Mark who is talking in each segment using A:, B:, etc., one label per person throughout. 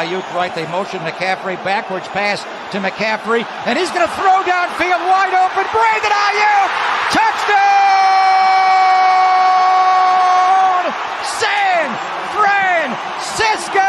A: Ayuk right. They motion McCaffrey. Backwards pass to McCaffrey. And he's going to throw downfield wide open. Brandon Ayuk! Touchdown! San Francisco!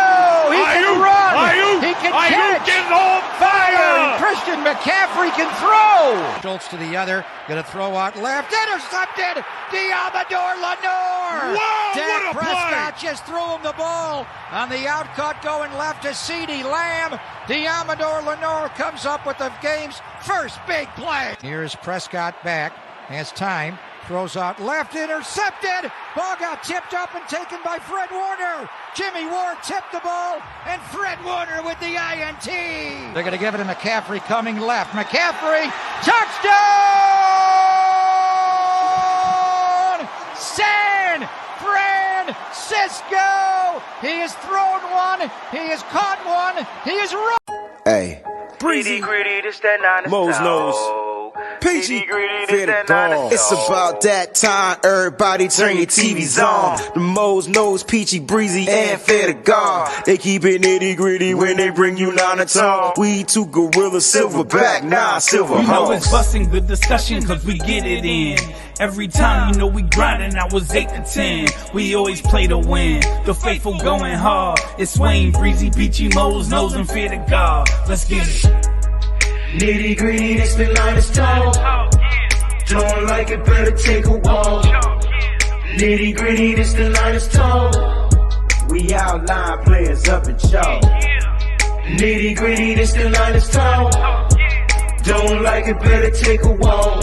A: He can run. He can catch.
B: Getting on fire.
A: Christian McCaffrey can throw. Schultz to the other. Going to throw out left. Intercepted. Diamador Lenore.
B: Whoa,
A: Dak
B: what a
A: Prescott
B: play.
A: just threw him the ball on the outcut going left to CeeDee Lamb. Diamador Lenore comes up with the game's first big play. Here's Prescott back. Has time. Throws out left, intercepted. Ball got tipped up and taken by Fred Warner. Jimmy Ward tipped the ball, and Fred Warner with the INT. They're going to give it to McCaffrey coming left. McCaffrey, touchdown! San Francisco! He has thrown one. He has caught one. He has run.
C: Hey.
D: Breezie, this that 9
C: Mo's nose. Peachy, fear the dog. It's about that time, everybody turn your TVs on. The Mo's nose, Peachy, Breezy, and Fear the God. They keep it nitty gritty when they bring you 9 to tall. We two gorilla, silverback, nah, silver
E: You know
C: hawks.
E: it's busting the discussion cause we get it in. Every time you know we grinding, I was 8 to 10. We always play to win. The faithful going hard. It's Wayne, Breezy, Peachy, Mo's nose, and Fear the God. Let's get it.
F: Nitty gritty, this the line is tall. Don't like it, better take a walk. Nitty gritty, this the line is tall. We outline players up in chalk. Nitty gritty, this the line is tall. Don't like it, better take a walk.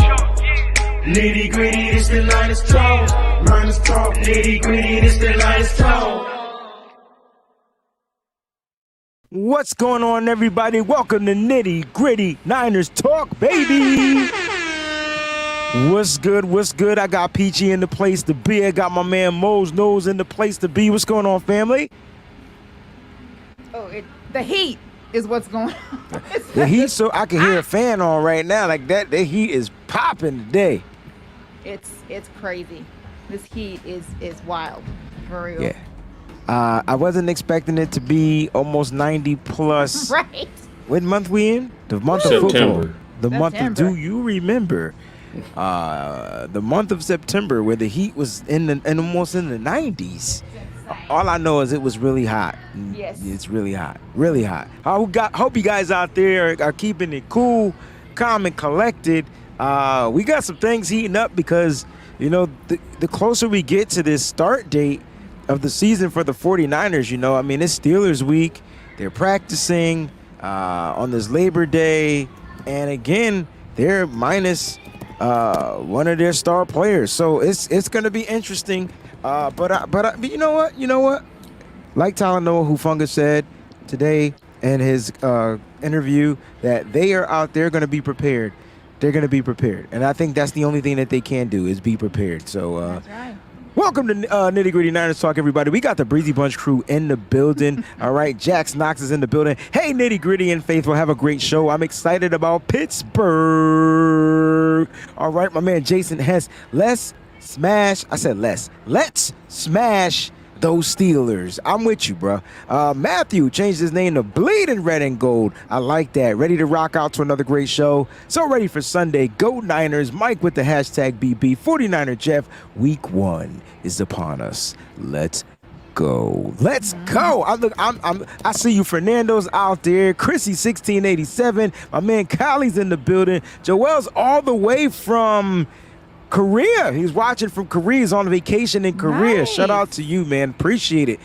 F: Nitty gritty, this the line is tall. Line is tall. Nitty gritty, this the line is tall.
C: What's going on, everybody? Welcome to Nitty Gritty Niners Talk, baby. What's good? What's good? I got Peachy in the place to be. I got my man Mo's nose in the place to be. What's going on, family?
G: Oh, the heat is what's going on.
C: The heat, so I can hear a fan on right now like that. The heat is popping today.
G: It's crazy. This heat is wild, for real.
C: Yeah. I wasn't expecting it to be almost 90 plus.
G: Right.
C: What month we in? The month of football. The month of, do you remember? The month of September where the heat was almost in the 90s. All I know is it was really hot.
G: Yes.
C: It's really hot. Really hot. Hope you guys out there are keeping it cool, calm, and collected. We got some things heating up because, you know, the closer we get to this start date of the season for the 49ers, you know, I mean, it's Steelers week. They're practicing on this Labor Day. And again, they're minus one of their star players. So it's going to be interesting. But you know what? You know what? Like Talanoa Hufanga said today in his interview, that they are out there going to be prepared. They're going to be prepared. And I think that's the only thing that they can do is be prepared. So
G: That's right.
C: welcome to Nitty Gritty Niners Talk, everybody. We got the Breezy Bunch crew in the building. All right, Jax Knox is in the building. Hey, Nitty Gritty and Faithful, have a great show. I'm excited about Pittsburgh. All right, my man Jason Hess. Let's smash those Steelers. I'm with you, bro. Matthew changed his name to Bleeding Red and Gold. I like that. Ready to rock out to another great show. So ready for Sunday. Go Niners. Mike with the hashtag BB. 49er Jeff. Week 1 is upon us. Let's go. Let's go. I see you, Fernando's out there. Chrissy 1687. My man Kylie's in the building. Joel's all the way from Korea. He's watching from Korea. He's on vacation in Korea.
G: Nice.
C: Shout out to you, man. Appreciate it.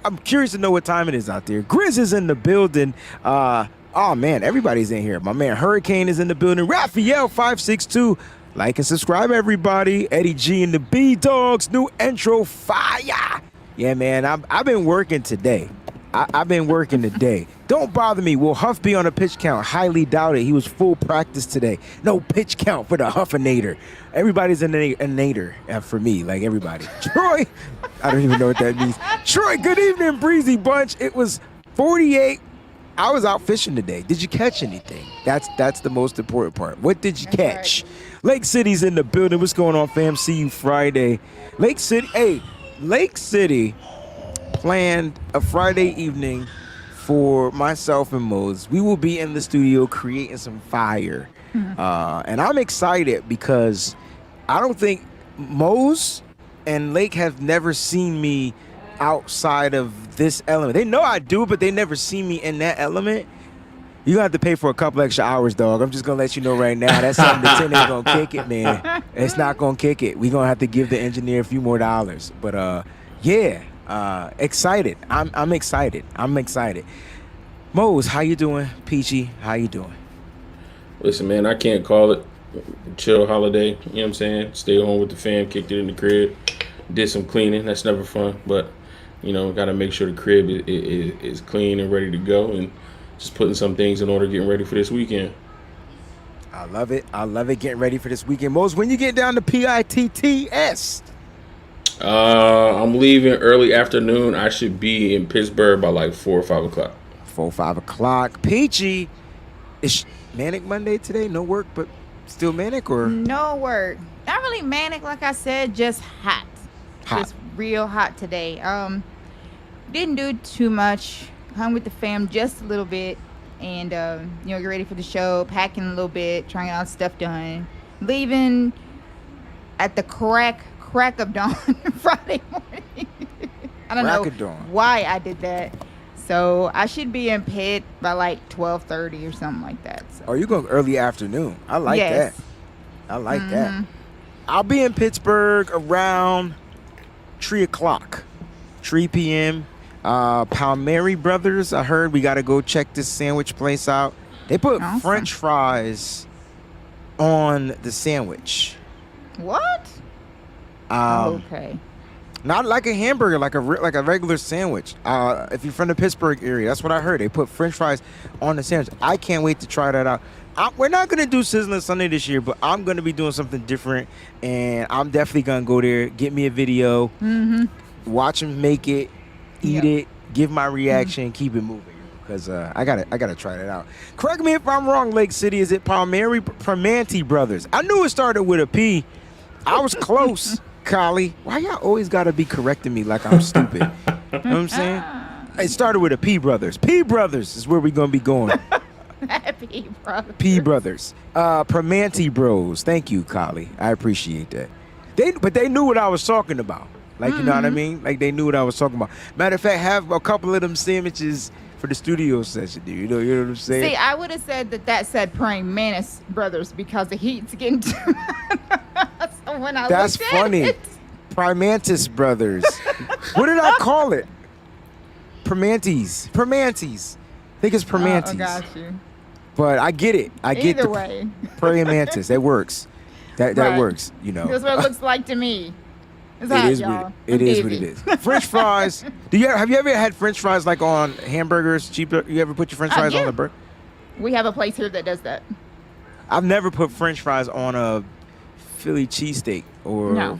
C: I'm curious to know what time it is out there. Grizz is in the building. Oh man, everybody's in here. My man Hurricane is in the building. Raphael 562. Like and subscribe, everybody. Eddie G and the B Dogs. New intro fire. Yeah, man. I've been working today. I've been working today. Don't bother me. Will Huff be on a pitch count? Highly doubt it. He was full practice today. No pitch count for the Huffinator. Everybody's a nader for me, like everybody. Troy, I don't even know what that means. Troy, good evening, Breezy Bunch. It was 48. I was out fishing today. Did you catch anything? That's the most important part. What did you catch? Right. Lake City's in the building. What's going on, fam? See you Friday. Lake City. Hey, Lake City planned a Friday evening for myself and Mose. We will be in the studio creating some fire. And I'm excited because I don't think Mose and Lake have never seen me outside of this element. They know I do, but they never see me in that element. You're going to have to pay for a couple extra hours, dog. I'm just going to let you know right now. That's something the 10 ain't going to kick it, man. It's not going to kick it. We're going to have to give the engineer a few more dollars. But, excited. I'm excited. I'm excited. Mose, how you doing? Peachy, how you doing?
H: Listen, man, I can't call it a chill holiday. You know what I'm saying? Stay home with the fam, kicked it in the crib, did some cleaning. That's never fun. But, got to make sure the crib is clean and ready to go. And just putting some things in order, getting ready for this weekend.
C: I love it. I love it, getting ready for this weekend. Mose, when you get down to PITTS?
H: I'm leaving early afternoon. I should be in Pittsburgh by like 4 or 5 o'clock.
C: 4 or 5 o'clock. Peachy, is manic Monday today? No work, but still manic, or?
G: No work. Not really manic, like I said, just hot. Just real hot today. Didn't do too much. Hung with the fam just a little bit, and get ready for the show, packing a little bit, trying to get all the stuff done, leaving at the crack of dawn Friday morning. I don't know why I did that. So I should be in Pitt by like 12:30 or something like that. So.
C: Oh, you going early afternoon? I like that. I like that. I'll be in Pittsburgh around 3 o'clock, 3 p.m. Palmieri Brothers, I heard we got to go check this sandwich place out. They put French fries on the sandwich.
G: What? Okay.
C: Not like a hamburger, like a regular sandwich. If you're from the Pittsburgh area, that's what I heard. They put French fries on the sandwich. I can't wait to try that out. We're not going to do Sizzling Sunday this year, but I'm going to be doing something different, and I'm definitely going to go there, get me a video, watch them make it, eat it, give my reaction, keep it moving. Because I gotta try that out. Correct me if I'm wrong, Lake City. Is it Primanti Brothers? I knew it started with a P. I was close, Collie. Why y'all always gotta be correcting me like I'm stupid? You know what I'm saying? It started with a P Brothers. P Brothers is where we're gonna be going.
G: P Brothers.
C: P Brothers. Primanti Bros. Thank you, Collie. I appreciate that. They knew what I was talking about. Like, you know what I mean? Like, they knew what I was talking about. Matter of fact, have a couple of them sandwiches for the studio session, dude. You know what I'm saying?
G: See, I would have said that said Praying Mantis Brothers because the heat's getting too so when I
C: That's
G: looked
C: funny.
G: At it.
C: Primantis Brothers. What did I call it? Primantis. I think it's Primantis.
G: Oh, got you.
C: But I get it.
G: Either way.
C: Praying Mantis. That works. That works, you know.
G: That's what it looks like to me.
C: It is what it is. French fries. Have you ever had French fries like on hamburgers? Cheaper? You ever put your French fries on the burger?
G: We have a place here that does that.
C: I've never put French fries on a Philly cheesesteak, or
G: no.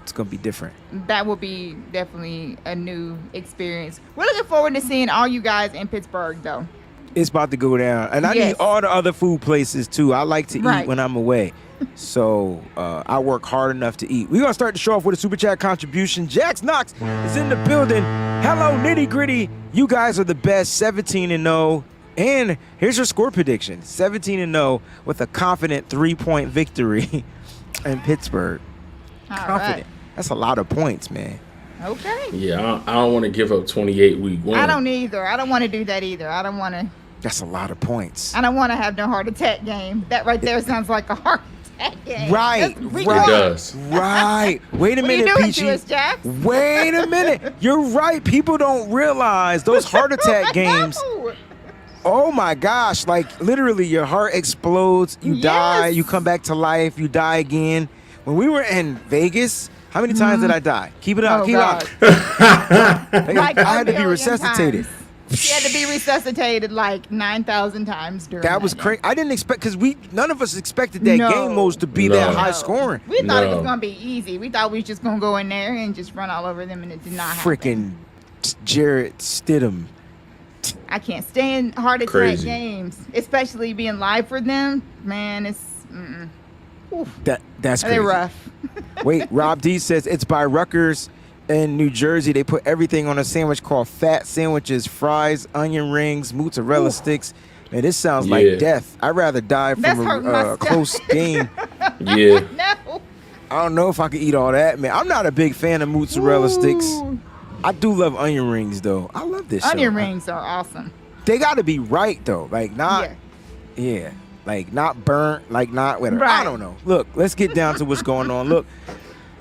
C: It's gonna be different.
G: That will be definitely a new experience. We're looking forward to seeing all you guys in Pittsburgh, though.
C: It's about to go down, and I need all the other food places too. I like to eat when I'm away. So I work hard enough to eat. We're going to start the show off with a Super Chat contribution. Jax Knox is in the building. Hello, Nitty Gritty. You guys are the best, 17-0. And here's your score prediction, 17-0 with a confident 3-point victory in Pittsburgh.
G: All
C: confident.
G: Right.
C: That's a lot of points, man.
G: Okay.
H: Yeah, I don't want to give up 28 week one.
G: I don't either. I don't want to do that either. I don't want to.
C: That's a lot of points.
G: I don't want to have no heart attack game. That right there sounds like a heart attack game.
C: Right.
H: It does.
C: Right. Wait a minute, Peachy. Wait a minute. You're right. People don't realize those heart attack games. Oh my gosh. Like literally your heart explodes. You die. You come back to life. You die again. When we were in Vegas, how many times did I die? Keep it up. Keep it up. I had to be resuscitated.
G: She had to be resuscitated like 9,000 times during
C: that was crazy. I didn't expect, because none of us expected that game modes to be that high scoring.
G: We thought it was going to be easy. We thought we was just going to go in there and just run all over them, and it did not happen.
C: Freaking Jarrett Stidham.
G: I can't stand heart attack games, especially being live for them. Man, it's
C: that's crazy.
G: They're rough.
C: Wait, Rob D says it's by Rutgers in New Jersey, they put everything on a sandwich called fat sandwiches, fries, onion rings, mozzarella sticks. Man, this sounds like death. I'd rather die
G: That's
C: from
G: hurting my
C: a close game.
H: Yeah.
G: No.
C: I don't know if I could eat all that, man. I'm not a big fan of mozzarella sticks. I do love onion rings, though. I love this
G: Onion
C: show.
G: rings are awesome.
C: They got to be right, though. Like, not, like, not burnt, like, not whatever.
G: Right.
C: I don't know. Look, let's get down to what's going on. Look,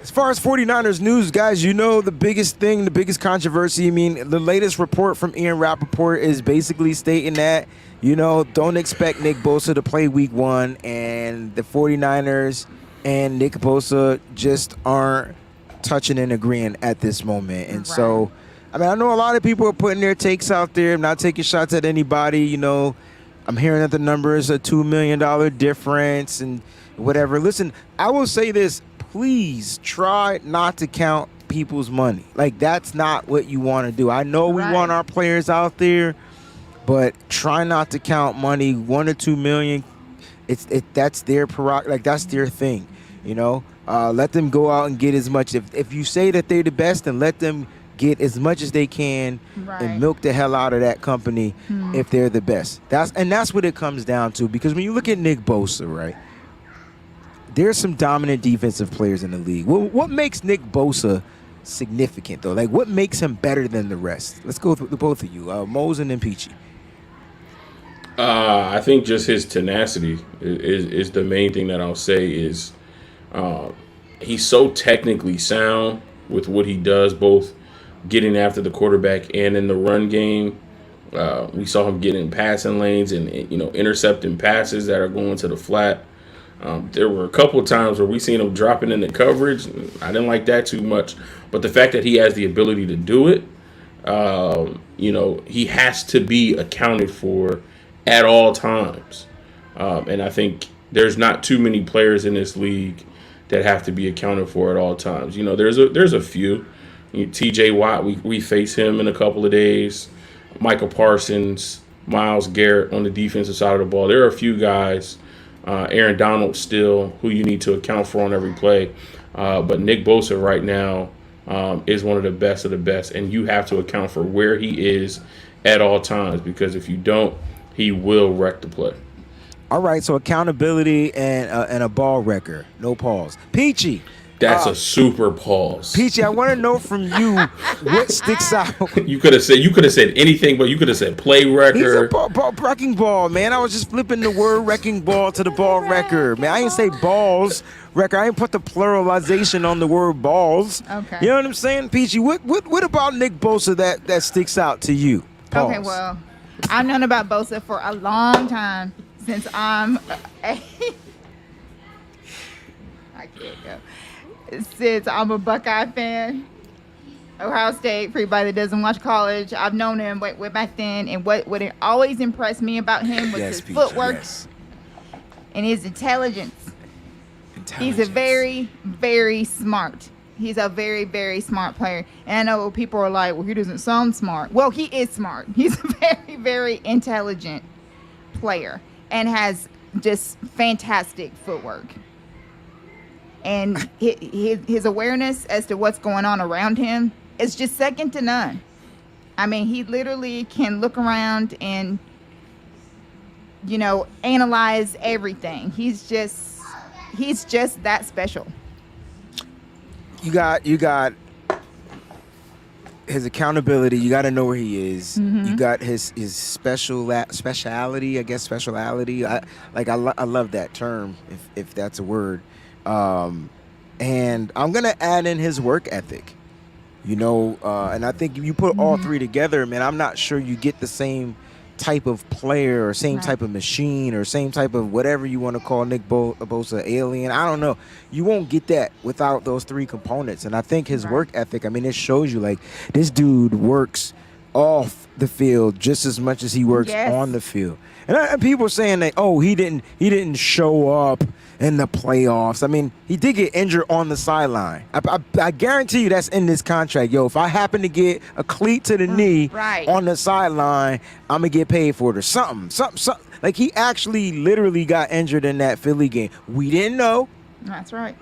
C: as far as 49ers news, guys, you know the biggest thing, the biggest controversy, I mean, the latest report from Ian Rappaport is basically stating that, you know, don't expect Nick Bosa to play week 1, and the 49ers and Nick Bosa just aren't touching and agreeing at this moment. And so, I mean, I know a lot of people are putting their takes out there. I'm not taking shots at anybody. You know, I'm hearing that the number is a $2 million difference and whatever. Listen, I will say this. Please try not to count people's money. Like, that's not what you want to do. I know we want our players out there, but try not to count money. 1 or 2 million. That's their prerogative. Like, that's their thing. You know, let them go out and get as much. If you say that they're the best, then let them get as much as they can and milk the hell out of that company if they're the best. That's what it comes down to. Because when you look at Nick Bosa, right, there's some dominant defensive players in the league. What makes Nick Bosa significant, though? Like, what makes him better than the rest? Let's go through both of you, Mosen and Peachy.
H: I think just his tenacity is the main thing that I'll say is he's so technically sound with what he does, both getting after the quarterback and in the run game. We saw him getting in passing lanes and, you know, intercepting passes that are going to the flat. There were a couple of times where we seen him dropping into coverage. I didn't like that too much. But the fact that he has the ability to do it, you know, he has to be accounted for at all times. And I think there's not too many players in this league that have to be accounted for at all times. You know, there's a few. T.J. Watt, we face him in a couple of days. Michael Parsons, Myles Garrett on the defensive side of the ball. There are a few guys. Aaron Donald still, who you need to account for on every play. But Nick Bosa right now is one of the best, and you have to account for where he is at all times, because if you don't, he will wreck the play.
C: All right, so accountability and a ball wrecker. No pause. Peachy.
H: That's a super pause.
C: Peachy, I want to know from you what sticks out.
H: You could have said anything, but you could have said play wrecker.
C: He's a wrecking ball, man. I was just flipping the word wrecking ball to the ball wrecker, man. I didn't say balls wrecker. I didn't put the pluralization on the word balls. Okay. You know what I'm saying, Peachy? What about Nick Bosa that sticks out to you? Pause.
G: Okay, well, I've known about Bosa for a long time, since I'm since I'm a Buckeye fan. Ohio State, for anybody that doesn't watch college, I've known him way back then, and what it always impressed me about him was his footwork and his intelligence. He's a very, very smart. He's a very, very smart player. And I know people are like, well, he doesn't sound smart. Well, he is smart. He's a very, very intelligent player and has just fantastic footwork. And his awareness as to what's going on around him is just second to none. I mean, he literally can look around and, you know, analyze everything. He's just that special.
C: You got his accountability. You got to know where he is. Mm-hmm. You got his speciality. I guess speciality. I love that term, if that's a word. And I'm gonna add in his work ethic. You know, and I think if you put all three together, man, I'm not sure you get the same type of player or same type of machine or same type of whatever you want to call Nick Bosa, alien. I don't know. You won't get that without those three components. And I think his work ethic, I mean, it shows you, like, this dude works off the field just as much as he works on the field. And people are saying that, oh, he didn't show up in the playoffs. I mean, he did get injured on the sideline. I guarantee you that's in this contract. Yo, if I happen to get a cleat to the knee on the sideline, I'm going to get paid for it or something. Like, he actually literally got injured in that Philly game. We didn't know.
G: That's right.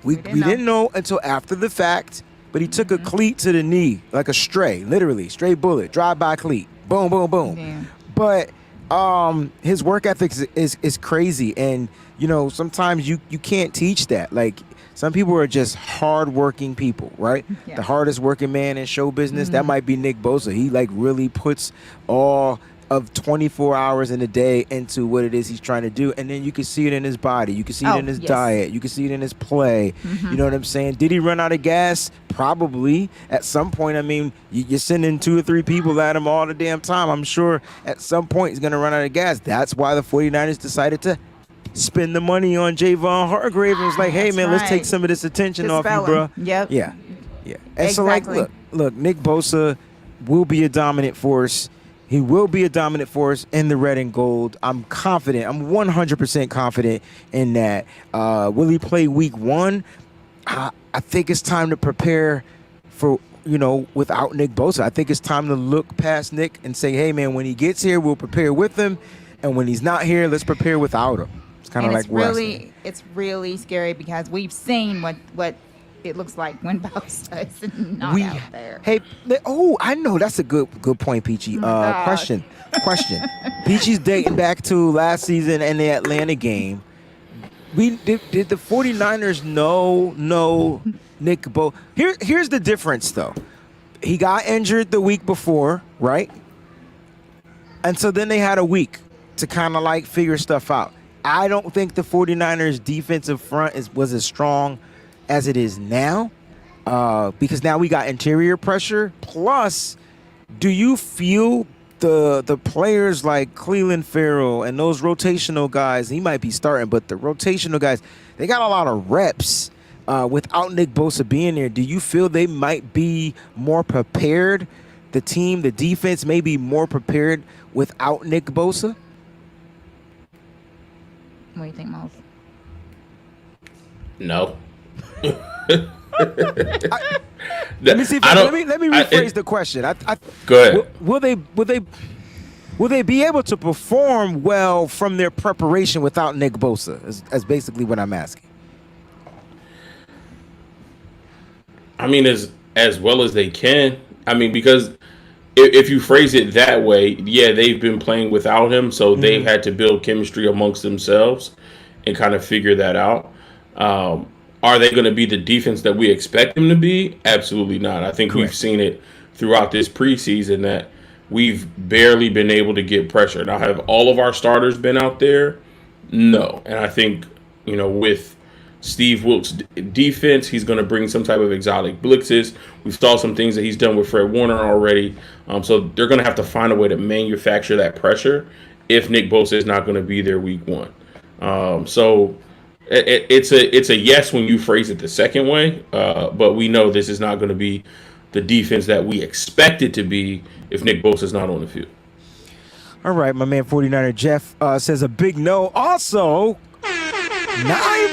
C: We didn't know until after the fact. but he took a cleat to the knee, like a stray, literally, stray bullet, drive-by cleat. Boom, boom, boom.
G: Damn.
C: But his work ethic is crazy, and sometimes you can't teach that. Like, some people are just hard-working people, right?
G: Yeah.
C: The hardest working man in show business, that might be Nick Bosa. He really puts all of 24 hours in a day into what it is he's trying to do, and then you can see it in his body, you can see it in his diet, you can see it in his play. You know what I'm saying? Did he run out of gas? Probably at some point. I mean, you're sending 2 or 3 people at him all the damn time. I'm sure at some point he's going to run out of gas. That's why the 49ers decided to spend the money on Javon Hargrave and was like, hey, man, let's take some of this attention off you, bro.
G: Yep.
C: Yeah. And so, look, Nick Bosa will be a dominant force. He will be a dominant force in the red and gold. I'm confident. I'm 100% confident in that. Will he play week 1? I think it's time to prepare for, without Nick Bosa. I think it's time to look past Nick and say, hey, man, when he gets here, we'll prepare with him. And when he's not here, let's prepare without him. It's kind of like
G: it's really scary because we've seen what it looks like when Bosa is not out there.
C: Hey, I know. That's a good point, Peachy. Question. Peachy's dating back to last season and the Atlanta game. Did the 49ers know Nick Bosa? Here's the difference, though. He got injured the week before, right? And so then they had a week to kind of figure stuff out. I don't think the 49ers defensive front was as strong as it is now, because now we got interior pressure. Plus, do you feel the players like Cleveland Farrell and those rotational guys? He might be starting, but the rotational guys, they got a lot of reps without Nick Bosa being there. Do you feel they might be more prepared? The team, the defense, may be more prepared without Nick Bosa?
G: What do you think, Miles?
H: No.
C: Let me rephrase the question.
H: Go ahead.
C: Will they be able to perform well from their preparation without Nick Bosa? Is basically what I'm asking.
H: I mean, as well as they can. I mean, because if you phrase it that way, yeah, they've been playing without him, so they've had to build chemistry amongst themselves and kind of figure that out. Are they going to be the defense that we expect them to be? Absolutely not. I think we've seen it throughout this preseason that we've barely been able to get pressure. Now, have all of our starters been out there? No. And I think, with Steve Wilkes' defense, he's going to bring some type of exotic blitzes. We saw some things that he's done with Fred Warner already. So they're going to have to find a way to manufacture that pressure if Nick Bosa is not going to be there week 1. So it's a yes when you phrase it the second way, but we know this is not going to be the defense that we expect it to be if Nick Bosa is not on the field.
C: All right, my man 49er Jeff says a big no. Also, 9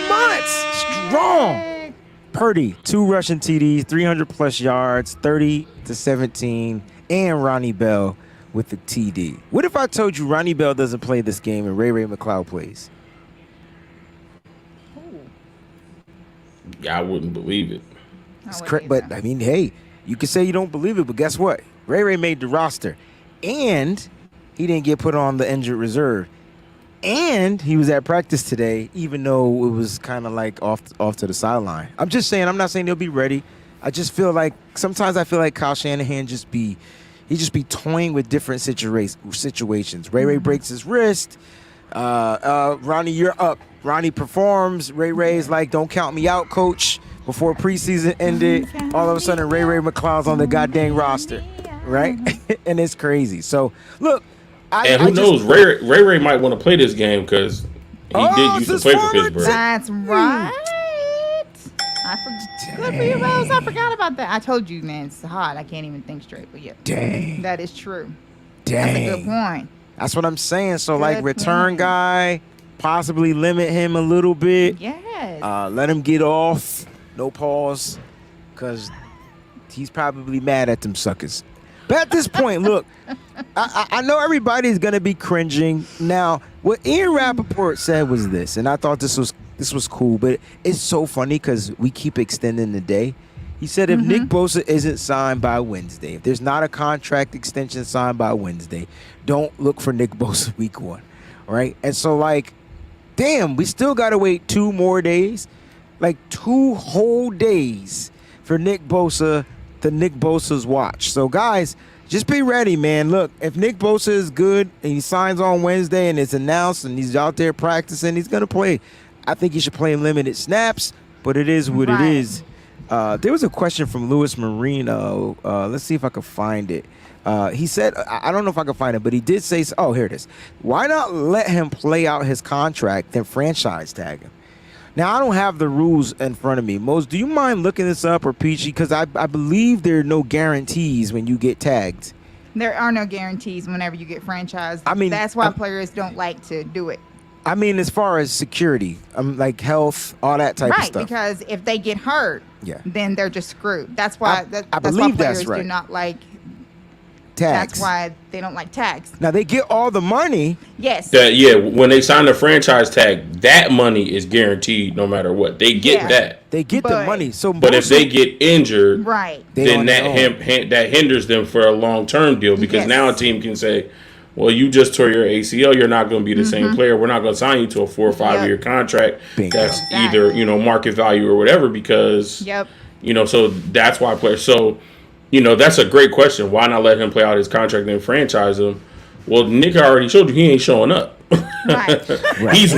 C: months strong. Purdy, 2 rushing TDs, 300-plus yards, 30-17, and Ronnie Bell with the TD. What if I told you Ronnie Bell doesn't play this game and Ray McCloud plays?
H: Yeah, I wouldn't believe it.
C: It's correct, but I mean, hey, you can say you don't believe it, but guess what? Ray made the roster, and he didn't get put on the injured reserve, and he was at practice today, even though it was kind of off to the sideline. I'm just saying, I'm not saying they'll be ready. I just feel like sometimes Kyle Shanahan just be toying with different situations. Ray breaks his wrist. Ronnie, you're up. Ronnie performs. Ray's like, don't count me out, coach. Before preseason ended, all of a sudden Ray McCloud's on the goddamn roster, right? And it's crazy. So, look.
H: Who knows? Ray might want to play this game because he did used to play for Pittsburgh.
G: That's right. Good for you, Rose. I forgot about that. I told you, man, it's hot. I can't even think straight. But yeah.
C: Dang.
G: That is true.
C: Dang.
G: That's a good point.
C: That's what I'm saying. So, return guy, possibly limit him a little bit.
G: Yes.
C: Let him get off. No pause. Because he's probably mad at them suckers. But at this point, look, I know everybody's going to be cringing. Now, what Ian Rappaport said was this, and I thought this was cool, but it's so funny because we keep extending the day. He said if Nick Bosa isn't signed by Wednesday, if there's not a contract extension signed by Wednesday, don't look for Nick Bosa week 1, right? And so, like, damn, we still got to wait 2 more days, like 2 whole days for Nick Bosa, the Nick Bosa's watch. So, guys, just be ready, man. Look, if Nick Bosa is good and he signs on Wednesday and it's announced and he's out there practicing, he's going to play. I think he should play limited snaps, but it is what it is. There was a question from Louis Marino. Let's see if I can find it. He said, I don't know if I can find it, but he did say, oh, here it is. Why not let him play out his contract, then franchise tag him? Now, I don't have the rules in front of me. Mose, do you mind looking this up, or Peachy? Because I believe there are no guarantees when you get tagged.
G: There are no guarantees whenever you get franchised.
C: I mean,
G: that's why players don't like to do it.
C: I mean, as far as security, like health, all that type of stuff.
G: Right, because if they get hurt, then they're just screwed. That's why
C: I
G: that's
C: believe
G: why players
C: that's right.
G: do not like
C: tags.
G: That's why they don't like tags.
C: Now, they get all the money.
G: Yes.
H: When they sign the franchise tag, that money is guaranteed no matter what. They get that.
C: They get the money. So,
H: but if they get injured,
G: right,
H: then that hinders them for a long-term deal, because now a team can say, well, you just tore your ACL. You're not going to be the same player. We're not going to sign you to a 4 or 5 year contract.
C: Bingo.
H: That's either, market value or whatever, because, so that's why players. So, that's a great question. Why not let him play out his contract and franchise him? Well, Nick already showed you he ain't showing up.
G: Right.
H: He's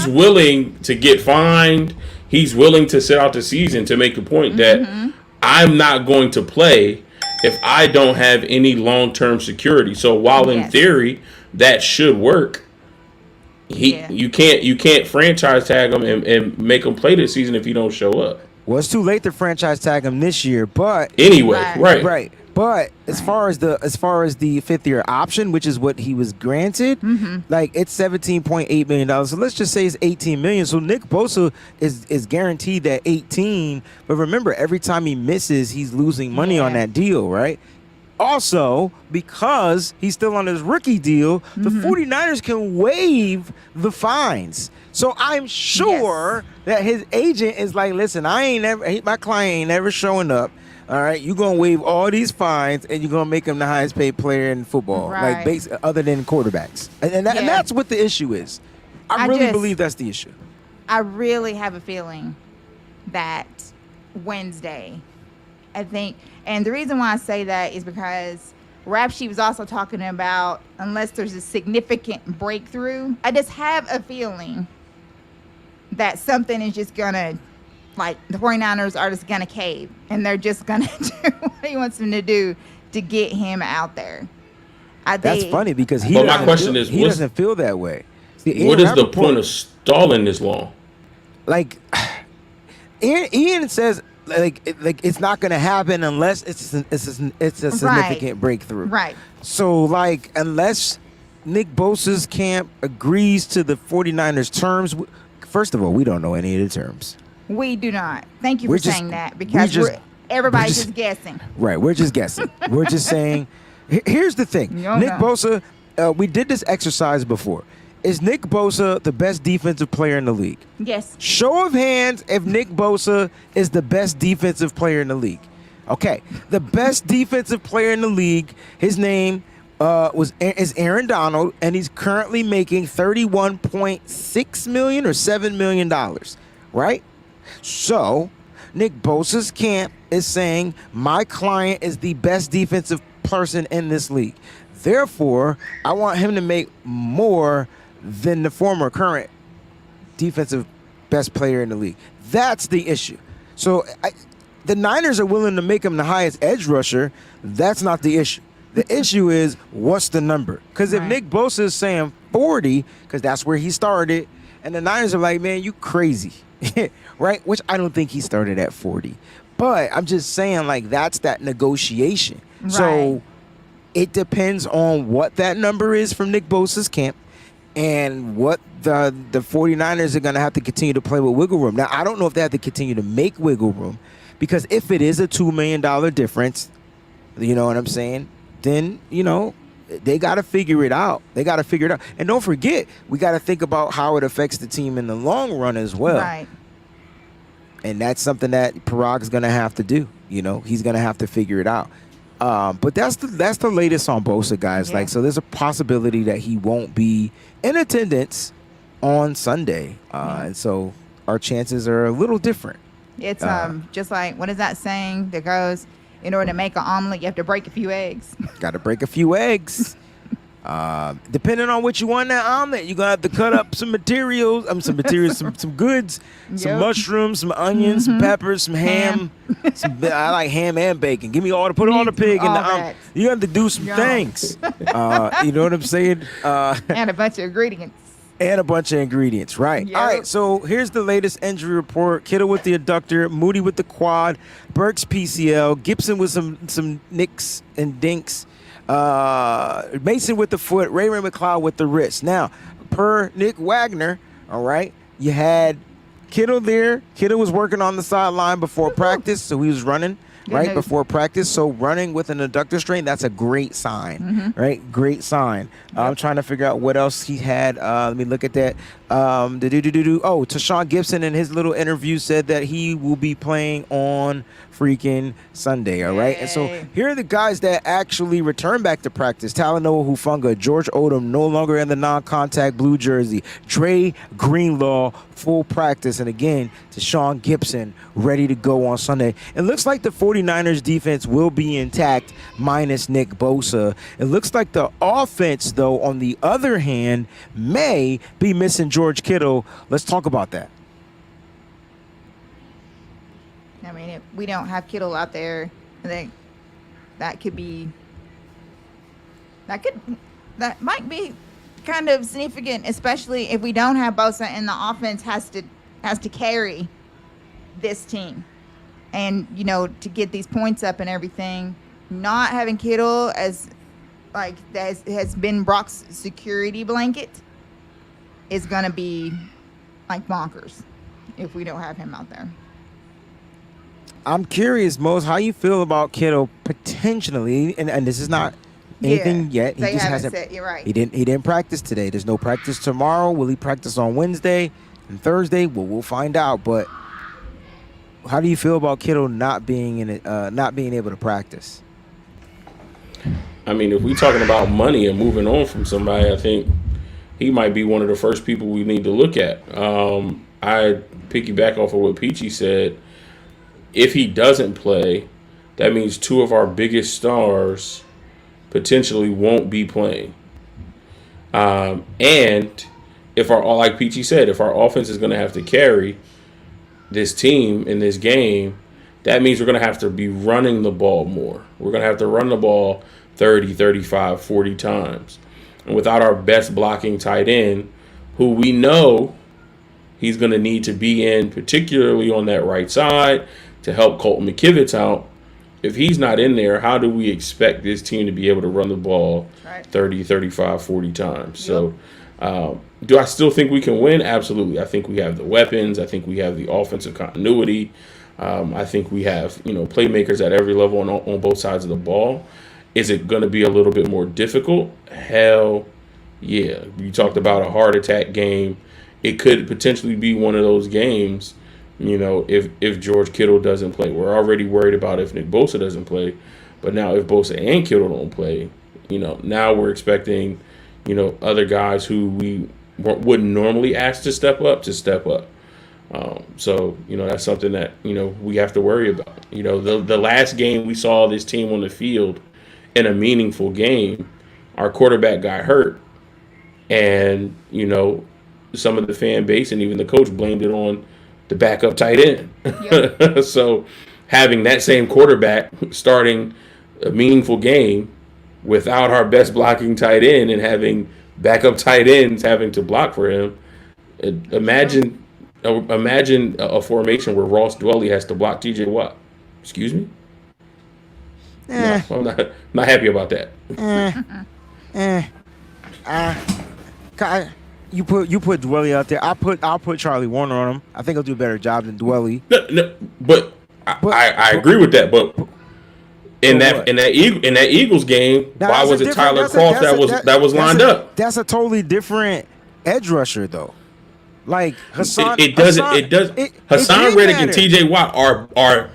H: willing to get fined. He's willing to sit out the season to make a point that I'm not going to play if I don't have any long-term security. So while in theory that should work, you can't franchise tag him and make him play this season if he don't show up.
C: Well, it's too late to franchise tag him this year, but
H: anyway, right.
C: But as far as the 5th year option, which is what he was granted, like it's $17.8 million. So let's just say it's $18 million. So Nick Bosa is guaranteed that 18. But remember, every time he misses, he's losing money on that deal, right? Also, because he's still on his rookie deal, the 49ers can waive the fines. So I'm sure that his agent is like, listen, my client ain't never showing up. All right, you're going to waive all these fines, and you're going to make him the highest paid player in football, other than quarterbacks. And that's what the issue is. I really believe that's the issue.
G: I really have a feeling that Wednesday, I think, and the reason why I say that is because Rap Sheet was also talking about unless there's a significant breakthrough, I just have a feeling that something is just going to, like, the 49ers are just going to cave, and they're just going to do what he wants them to do to get him out there.
C: That's funny because he doesn't feel that way. See,
H: what is the point of stalling this long?
C: Like, Ian says, like it's not going to happen unless it's a significant breakthrough.
G: Right.
C: So, like, unless Nick Bosa's camp agrees to the 49ers terms, first of all, we don't know any of the terms.
G: We do not. Thank you for saying that, because everybody's just guessing.
C: Right, we're just guessing. We're just saying. Here's the thing. Nick Bosa, we did this exercise before. Is Nick Bosa the best defensive player in the league?
G: Yes.
C: Show of hands if Nick Bosa is the best defensive player in the league. Okay, the best defensive player in the league, his name is Aaron Donald, and he's currently making $31.6 million or $7 million, right? So Nick Bosa's camp is saying my client is the best defensive person in this league. Therefore, I want him to make more than the former current defensive best player in the league. That's the issue. So the Niners are willing to make him the highest edge rusher. That's not the issue. The issue is, what's the number? Because if Nick Bosa is saying 40, because that's where he started, and the Niners are like, man, you crazy, right? Which I don't think he started at 40. But I'm just saying, like, that's that negotiation. Right. So it depends on what that number is from Nick Bosa's camp and what the 49ers are going to have to continue to play with wiggle room. Now, I don't know if they have to continue to make wiggle room, because if it is a $2 million difference, you know what I'm saying, then, they got to figure it out. And don't forget, we got to think about how it affects the team in the long run as well.
G: Right.
C: And that's something that Parag's going to have to do. You know, he's going to have to figure it out. But that's the latest on Bosa, guys.
G: Yeah.
C: Like, so there's a possibility that he won't be in attendance on Sunday. And so our chances are a little different.
G: It's just like, what is that saying that goes, in order to make an omelet, you have to break a few eggs.
C: Got to break a few eggs. Depending on what you want in that omelet, you're gonna have to cut up some materials, some goods, some
G: Yep.
C: mushrooms, some onions, some peppers, some ham. I like ham and bacon. Give me put all the pig in
G: all
C: the omelet.
G: that.
C: You have to do some things. You know what I'm saying?
G: And a bunch of ingredients.
C: And a bunch of ingredients, right?
G: Yep.
C: All right, so here's the latest injury report. Kittle with the adductor, Moody with the quad, Burks PCL, Gibson with some nicks and dinks, Mason with the foot, Ray McLeod with the wrist. Now, per Nick Wagner, all right, you had Kittle there. Kittle was working on the sideline before practice, so he was running. Right before practice, so running with an adductor strain, that's a great sign, right? Great sign. I'm trying to figure out what else he had. Let me look at that. Tashawn Gibson in his little interview said that he will be playing on freaking Sunday, all right? And so here are the guys that actually return back to practice. Talanoa Hufanga, George Odom, no longer in the non-contact blue jersey. Dre Greenlaw, full practice. And again, Tashawn Gibson ready to go on Sunday. It looks like the 49ers defense will be intact minus Nick Bosa. It looks like the offense, though, on the other hand, may be missing George Kittle. Let's talk about that.
G: I mean, if we don't have Kittle out there, I think that might be kind of significant, especially if we don't have Bosa and the offense has to carry this team. And, you know, to get these points up and everything, not having Kittle as like that has been Brock's security blanket is going to be like bonkers if we don't have him out there.
C: I'm curious, Mose, how you feel about Kittle potentially, and this is not anything yet. He
G: They
C: just
G: haven't
C: hasn't.
G: said, you're right.
C: He didn't practice today. There's no practice tomorrow. Will he practice on Wednesday and Thursday? Well, we'll find out. But how do you feel about Kittle not being able to practice?
H: I mean, if we're talking about money and moving on from somebody, I think he might be one of the first people we need to look at. I piggyback off of what Peachy said. If he doesn't play, that means two of our biggest stars potentially won't be playing. And if like Peachy said, if our offense is going to have to carry this team in this game, that means we're going to have to be running the ball more. We're going to have to run the ball 30, 35, 40 times. And without our best blocking tight end, who we know he's going to need to be in, particularly on that right side, to help Colton McKivitz out. If he's not in there, how do we expect this team to be able to run the ball 30, 35, 40 times? Yep. So do I still think we can win? Absolutely. I think we have the weapons. I think we have the offensive continuity. I think we have, playmakers at every level on both sides of the ball. Is it going to be a little bit more difficult? Hell yeah. You talked about a heart attack game. It could potentially be one of those games, if George Kittle doesn't play. We're already worried about if Nick Bosa doesn't play. But now if Bosa and Kittle don't play, now we're expecting, other guys who we wouldn't normally ask to step up. So, that's something that, we have to worry about. The last game we saw this team on the field in a meaningful game, our quarterback got hurt. And, some of the fan base and even the coach blamed it on the backup tight end. Yep. So having that same quarterback starting a meaningful game without our best blocking tight end and having backup tight ends having to block for him, imagine a formation where Ross Dwelly has to block TJ Watt. Excuse me? No, I'm not happy about that.
C: You put Dwelly out there. I'll put Charlie Warner on him. I think he'll do a better job than Dwelly.
H: No, but I agree with that. But in that Eagles game, why was it Tyler Croft that was lined up?
C: That's a totally different edge rusher, though. Like Hassan,
H: It doesn't. Hassan Reddick and T.J. Watt are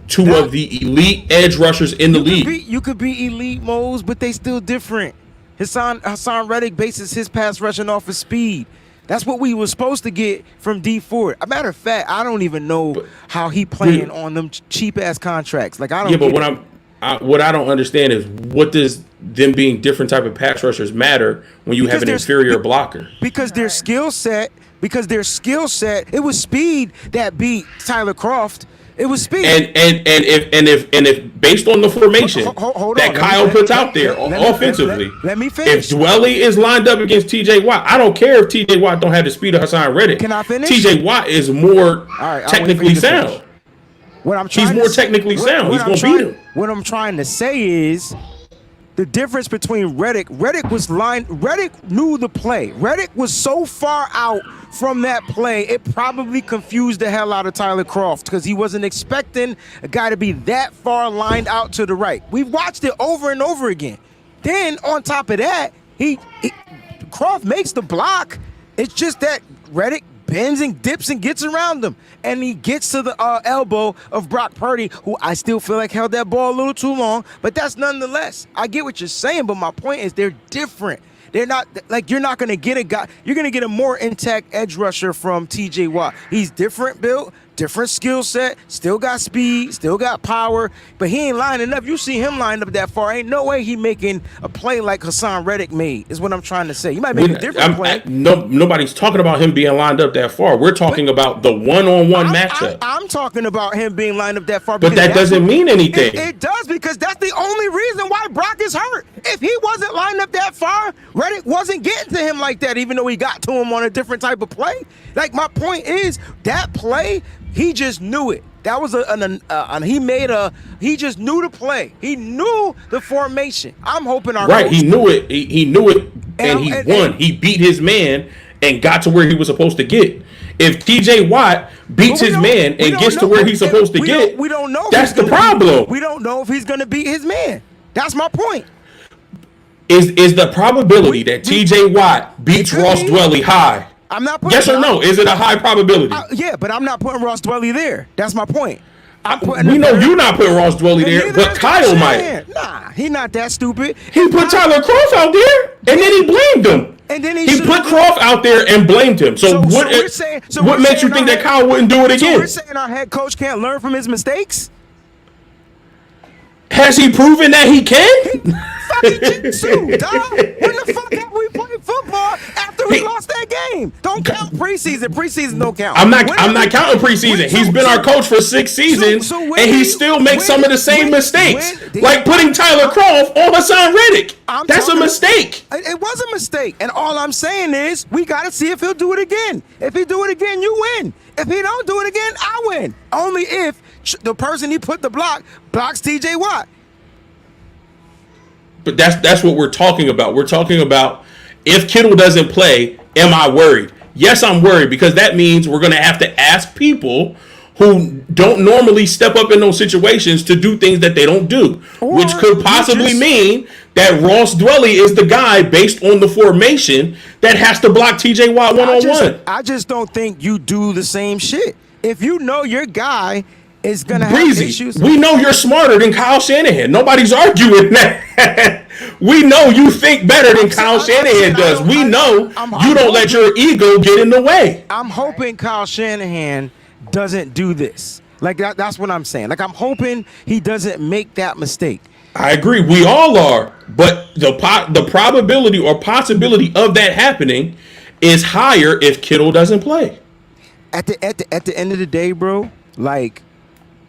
H: two of the elite edge rushers in the league.
C: You could be elite, Mose, but they still different. Hassan Reddick bases his pass rushing off of speed. That's what we were supposed to get from D Ford. A matter of fact, I don't even know how he playing on them cheap ass contracts. Like I don't.
H: Yeah, but what I don't understand is what does them being different type of pass rushers matter when you have an inferior blocker?
C: Because their skill set. It was speed that beat Tyler Croft. It was speed.
H: And if based on the formation that Kyle puts out there offensively,
C: let me finish.
H: If Dwelly is lined up against T.J. Watt, I don't care if T.J. Watt don't have the speed of Hassan Reddick.
C: Can I finish?
H: T.J. Watt is more technically sound. He's more technically sound. He's going to beat him.
C: What I'm trying to say is the difference between Reddick knew the play. Reddick was so far out from that play, it probably confused the hell out of Tyler Croft because he wasn't expecting a guy to be that far lined out to the right. We've watched it over and over again. Then on top of that, Croft makes the block. It's just that Reddick bends and dips and gets around him. And he gets to the elbow of Brock Purdy, who I still feel like held that ball a little too long. But that's nonetheless. I get what you're saying, but my point is they're different. They're not like you're not going to get a guy. You're going to get a more intact edge rusher from T.J. Watt. He's different built, different skill set, still got speed, still got power, but he ain't lining up. You see him lined up that far. Ain't no way he making a play like Hassan Reddick made, is what I'm trying to say. You might make a different play.
H: Nobody's talking about him being lined up that far. We're talking about the one-on-one matchup.
C: I'm talking about him being lined up that far.
H: But that doesn't mean anything.
C: It does, because that's the only reason why Brock is hurt. If he wasn't lined up that far, Reddick wasn't getting to him like that, even though he got to him on a different type of play. Like, my point is, that play, he just knew it. That was he just knew the play. He knew the formation. I'm hoping our
H: coach, he knew it. He knew it, and he won. He beat his man and got to where he was supposed to get. If T.J. Watt beats his man and gets to where he's supposed to get,
C: we don't know.
H: That's the problem.
C: We don't know if he's going to beat his man. That's my point.
H: Is the probability that T.J. Watt beats Ross Dwelly high?
C: I'm not putting.
H: Yes or no? Is it a high probability?
C: Yeah, but I'm not putting Ross Dwelly there. That's my point.
H: We know you're not putting Ross Dwelly there, but Kyle might.
C: Nah, he not that stupid.
H: He put Tyler Croft out there, and then he blamed him.
C: And then
H: he put Croft out there and blamed him. So what makes you think that Kyle wouldn't do it again?
C: So we're saying our head coach can't learn from his mistakes?
H: Has he proven that he can?
C: Fucking jitsu, dog. When the fuck have we played football after we lost that game? Don't count preseason. Preseason don't count.
H: I'm not counting preseason. He's been our coach for 6 seasons, and he still makes some of the same mistakes, like putting Tyler Croft on Hassan Reddick. That's a mistake.
C: It was a mistake, and all I'm saying is we got to see if he'll do it again. If he do it again, you win. If he don't do it again, I win. Only if the person he put the block blocks T.J. Watt.
H: But that's what we're talking about. We're talking about if Kittle doesn't play, am I worried? Yes, I'm worried, because that means we're going to have to ask people who don't normally step up in those situations to do things that they don't do, which could possibly mean that Ross Dwelly is the guy based on the formation that has to block T.J. Watt one-on-one.
C: I just don't think you do the same shit. If you know your guy is going to have
H: Breezie,
C: issues.
H: We know you're smarter than Kyle Shanahan. Nobody's arguing that. We know you think better than Kyle Shanahan does. We know you don't let your ego get in the way.
C: I'm hoping Kyle Shanahan doesn't do this. Like that's what I'm saying. Like, I'm hoping he doesn't make that mistake.
H: I agree. We all are. But the probability or possibility of that happening is higher if Kittle doesn't play.
C: At the end of the day, bro, like,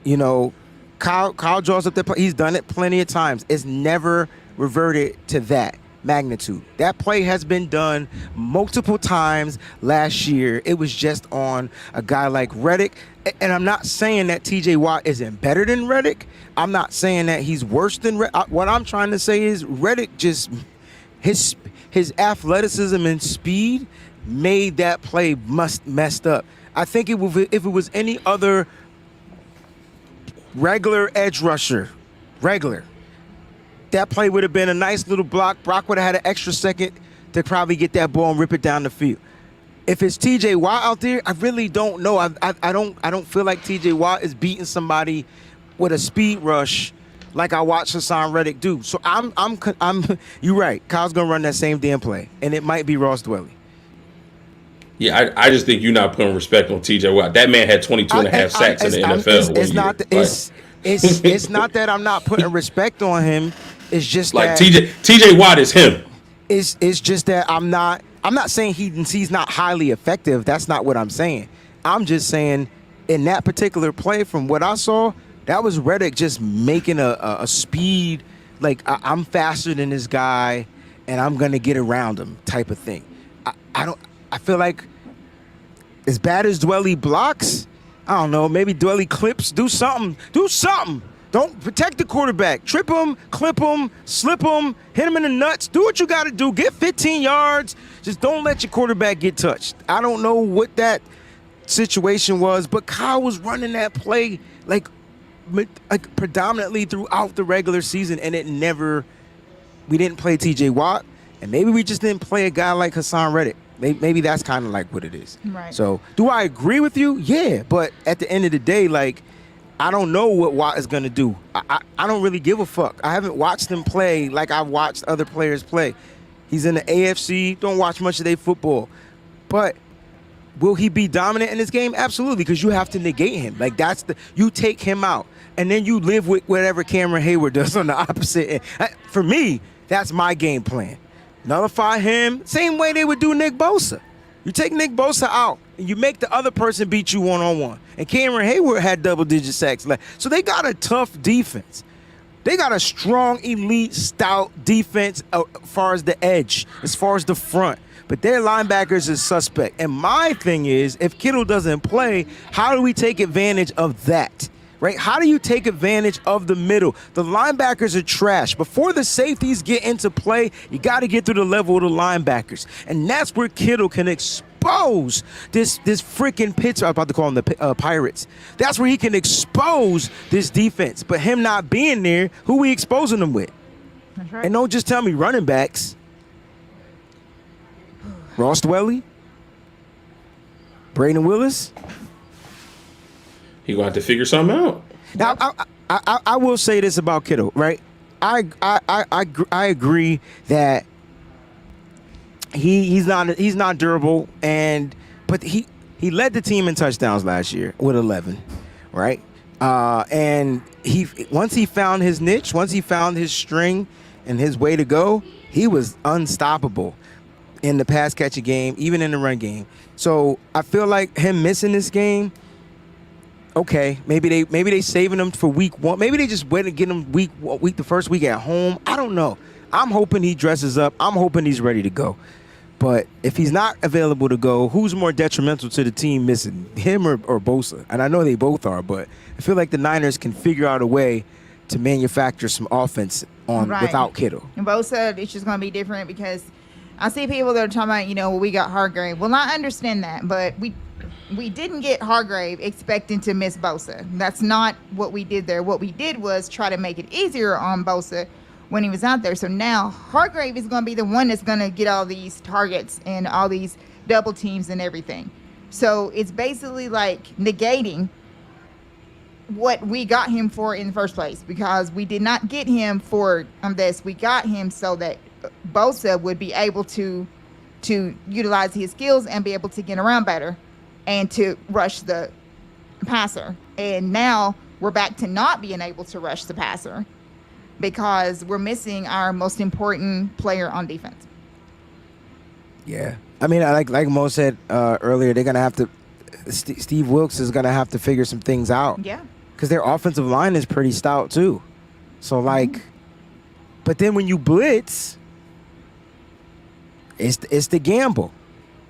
C: you know, Kyle draws up the play. He's done it plenty of times. It's never reverted to that magnitude. That play has been done multiple times last year. It was just on a guy like Reddick. And I'm not saying that T.J. Watt isn't better than Reddick. I'm not saying that he's worse than Reddick. What I'm trying to say is Reddick just, his athleticism and speed made that play messed up. I think if it was any other regular edge rusher, that play would have been a nice little block. Brock would have had an extra second to probably get that ball and rip it down the field. If it's T.J. Watt out there, I really don't know. I don't feel like T.J. Watt is beating somebody with a speed rush like I watched Hassan Reddick do. So I'm you're right. Kyle's gonna run that same damn play, and it might be Ross Dwelly.
H: Yeah, I just think you're not putting respect on T.J. Watt. That man had 22 and a half sacks in the NFL.
C: It's not that I'm not putting respect on him. It's just
H: like
C: that
H: T.J. Watt is him.
C: It's just that I'm not saying he's not highly effective. That's not what I'm saying. I'm just saying in that particular play, from what I saw, that was Reddick just making a speed, like I'm faster than this guy and I'm gonna get around him type of thing. I feel like as bad as Dwelly blocks, I don't know, maybe Dwelly clips, do something. Don't protect the quarterback. Trip him, clip him, slip him, hit him in the nuts. Do what you got to do. Get 15 yards. Just don't let your quarterback get touched. I don't know what that situation was, but Kyle was running that play like predominantly throughout the regular season, and we didn't play T.J. Watt, and maybe we just didn't play a guy like Hassan Reddick. Maybe that's kind of like what it is.
G: Right.
C: So do I agree with you? Yeah, but at the end of the day, like, I don't know what Watt is going to do. I don't really give a fuck. I haven't watched him play like I've watched other players play. He's in the AFC. Don't watch much of their football. But will he be dominant in this game? Absolutely, because you have to negate him. Like, you take him out, and then you live with whatever Cameron Hayward does on the opposite end. For me, that's my game plan. Nullify him, same way they would do Nick Bosa. You take Nick Bosa out, and you make the other person beat you one-on-one. And Cameron Hayward had double-digit sacks left. So they got a tough defense. They got a strong, elite, stout defense as far as the edge, as far as the front. But their linebackers is suspect. And my thing is, if Kittle doesn't play, how do we take advantage of that? Right? How do you take advantage of the middle? The linebackers are trash. Before the safeties get into play, you got to get through the level of the linebackers. And that's where Kittle can expose this freaking Pittsburgh. I'm about to call them the Pirates. That's where he can expose this defense. But him not being there, who we exposing them with?
G: That's right.
C: And don't just tell me running backs. Ross Dwelly? Braden Willis?
H: He gonna have to figure something out.
C: Now, I will say this about Kittle, right? I agree that he's not durable, but he led the team in touchdowns last year with 11, right? And once he found his niche, once he found his string and his way to go, he was unstoppable in the pass catching game, even in the run game. So I feel like him missing this game. Okay, maybe they saving him for week one. Maybe they just wait and get him week the first week at home. I don't know. I'm hoping he dresses up. I'm hoping he's ready to go. But if he's not available to go, who's more detrimental to the team missing, him or Bosa? And I know they both are, but I feel like the Niners can figure out a way to manufacture some offense without Kittle.
G: And Bosa, it's just going to be different because I see people that are talking about, we got Hargrave. Well, I understand that, but we didn't get Hargrave expecting to miss Bosa. That's not what we did there. What we did was try to make it easier on Bosa when he was out there. So now Hargrave is going to be the one that's going to get all these targets and all these double teams and everything. So it's basically like negating what we got him for in the first place, because we did not get him for this. We got him so that Bosa would be able to utilize his skills and be able to get around better and to rush the passer. And now we're back to not being able to rush the passer because we're missing our most important player on defense.
C: Yeah. I mean, like Mo said earlier, they're going to have to Steve Wilkes is going to have to figure some things out.
G: Yeah.
C: Because their offensive line is pretty stout, too. So, but then when you blitz, it's the gamble.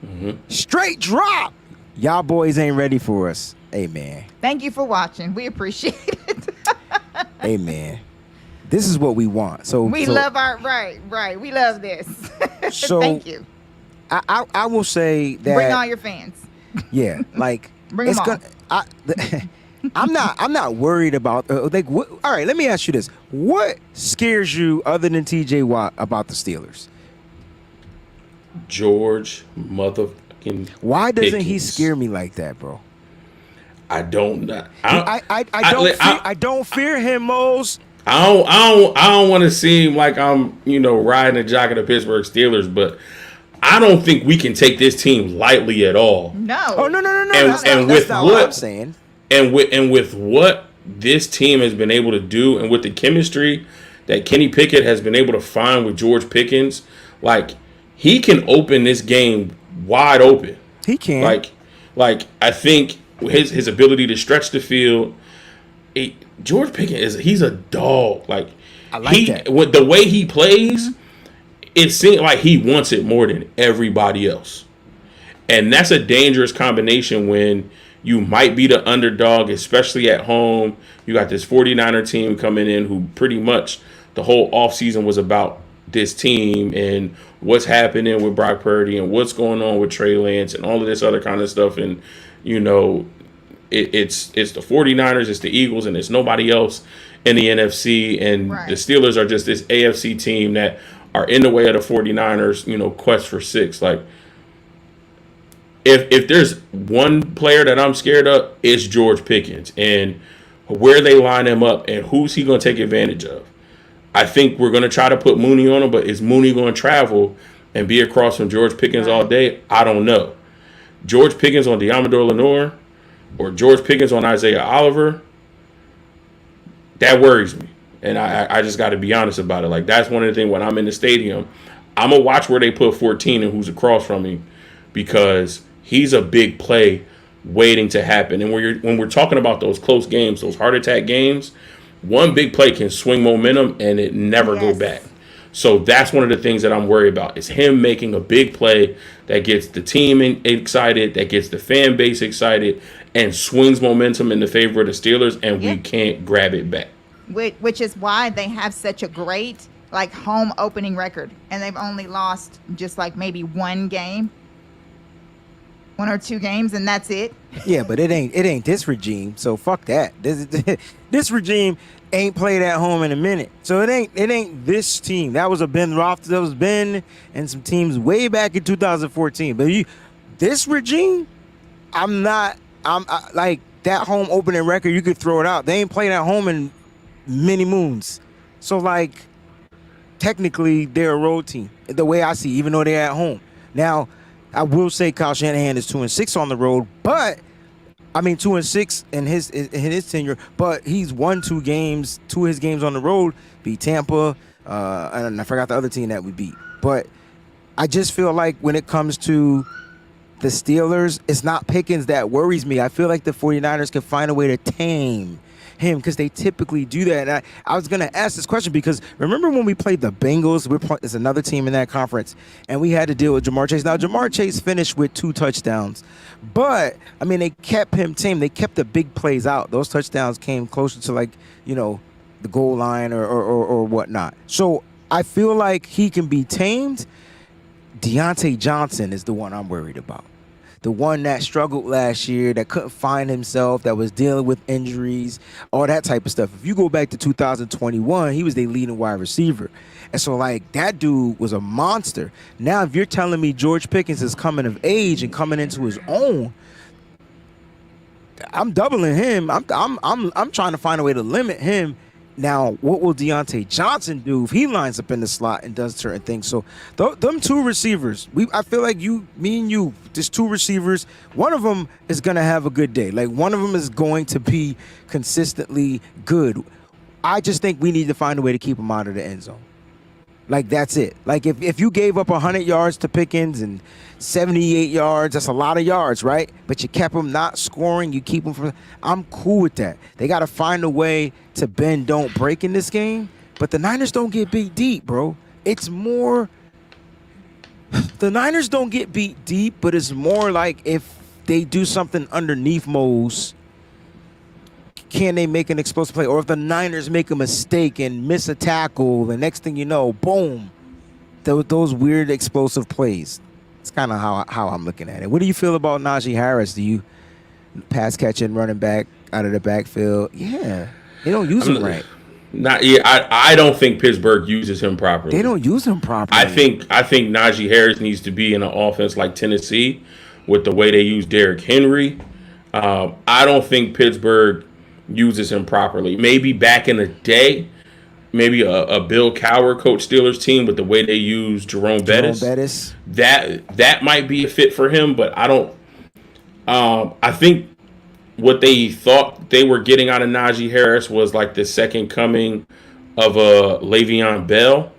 H: Mm-hmm.
C: Straight drop. Y'all boys ain't ready for us. Amen.
G: Thank you for watching. We appreciate it.
C: Amen. This is what we want. So
G: we love our right. We love this.
C: So
G: thank you.
C: I will say that
G: bring all your fans.
C: Yeah,
G: bring them all.
C: I'm not worried about all right, let me ask you this. What scares you other than TJ Watt about the Steelers?
H: George mother fucking.
C: Why doesn't he
H: Pickens.
C: scare me like that, bro?
H: I don't.
C: I don't fear him, Mose.
H: I don't want to seem like I'm, riding and jogging the Pittsburgh Steelers, but I don't think we can take this team lightly at all.
G: No.
C: Oh no.
H: And
C: That's not what I'm saying.
H: And with what this team has been able to do, and with the chemistry that Kenny Pickett has been able to find with George Pickens, like he can open this game wide open.
C: He can.
H: Like I think his ability to stretch the field. George Pickens he's a dog. Like
C: I like that.
H: With the way he plays, it seems like he wants it more than everybody else. And that's a dangerous combination when you might be the underdog, especially at home. You got this 49er team coming in who pretty much the whole offseason was about this team and what's happening with Brock Purdy and what's going on with Trey Lance and all of this other kind of stuff. And, it's the 49ers, it's the Eagles, and it's nobody else in the NFC. And
G: Right.
H: the Steelers are just this AFC team that are in the way of the 49ers, quest for 6. Like, if there's one player that I'm scared of, it's George Pickens. And where they line him up and who's he going to take advantage of. I think we're going to try to put Mooney on him, but is Mooney going to travel and be across from George Pickens all day? I don't know. George Pickens on Diamador Lenore or George Pickens on Isaiah Oliver, that worries me. And I just got to be honest about it. Like, that's one of the things when I'm in the stadium, I'm going to watch where they put 14 and who's across from him because he's a big play waiting to happen. And when we're talking about those close games, those heart attack games, one big play can swing momentum and it never go back. So that's one of the things that I'm worried about is him making a big play that gets the team excited, that gets the fan base excited, and swings momentum in the favor of the Steelers, and we can't grab it back.
G: Which is why they have such a great home opening record, and they've only lost just maybe one or two games, and that's it.
C: Yeah, but it ain't this regime. So fuck that. This regime ain't played at home in a minute. So it ain't this team. That was that was Ben and some teams way back in 2014. But this regime, I'm like that home opening record. You could throw it out. They ain't played at home in many moons. So technically they're a road team. The way I see, even though they're at home now. I will say Kyle Shanahan is 2-6 on the road, but 2-6 in his tenure. But he's won two of his games on the road, beat Tampa, and I forgot the other team that we beat. But I just feel like when it comes to the Steelers, it's not Pickens that worries me. I feel like the 49ers can find a way to tame him because they typically do that. And I was going to ask this question because remember when we played the Bengals? It's another team in that conference, and we had to deal with Jamar Chase. Now, Jamar Chase finished with 2 touchdowns, but, they kept him tame. They kept the big plays out. Those touchdowns came closer to, the goal line or whatnot. So I feel like he can be tamed. Deontay Johnson is the one I'm worried about. The one that struggled last year, that couldn't find himself, that was dealing with injuries, all that type of stuff. If you go back to 2021, he was their leading wide receiver. And so, that dude was a monster. Now, if you're telling me George Pickens is coming of age and coming into his own, I'm doubling him. I'm trying to find a way to limit him. Now, what will Deontay Johnson do if he lines up in the slot and does certain things? So, them two receivers, I feel like me and you, just two receivers, one of them is going to have a good day. One of them is going to be consistently good. I just think we need to find a way to keep him out of the end zone. That's it. If you gave up 100 yards to Pickens and 78 yards, that's a lot of yards, right? But you kept him not scoring. You keep him from. I'm cool with that. They got to find a way to bend, don't break in this game. But the Niners don't get beat deep, bro. It's more. The Niners don't get beat deep, but it's more if they do something underneath Mose, can they make an explosive play? Or if the Niners make a mistake and miss a tackle, the next thing you know, boom, those weird explosive plays. It's kind of how I'm looking at it. What do you feel about Najee Harris? Do you pass catching running back out of the backfield? Yeah, they don't use him right.
H: I don't think Pittsburgh uses him properly.
C: They don't use him properly.
H: I think Najee Harris needs to be in an offense like Tennessee, with the way they use Derrick Henry. I don't think Pittsburgh uses him properly. Maybe back in the day, maybe a Bill Cowher coach Steelers team with the way they use Jerome Bettis. That might be a fit for him, but I don't. I think what they thought they were getting out of Najee Harris was like the second coming of Le'Veon Bell.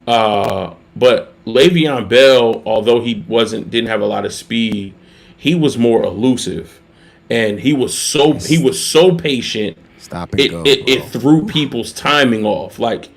H: But Le'Veon Bell, although he didn't have a lot of speed, he was more elusive, and he was so patient. It threw people's timing off. Like,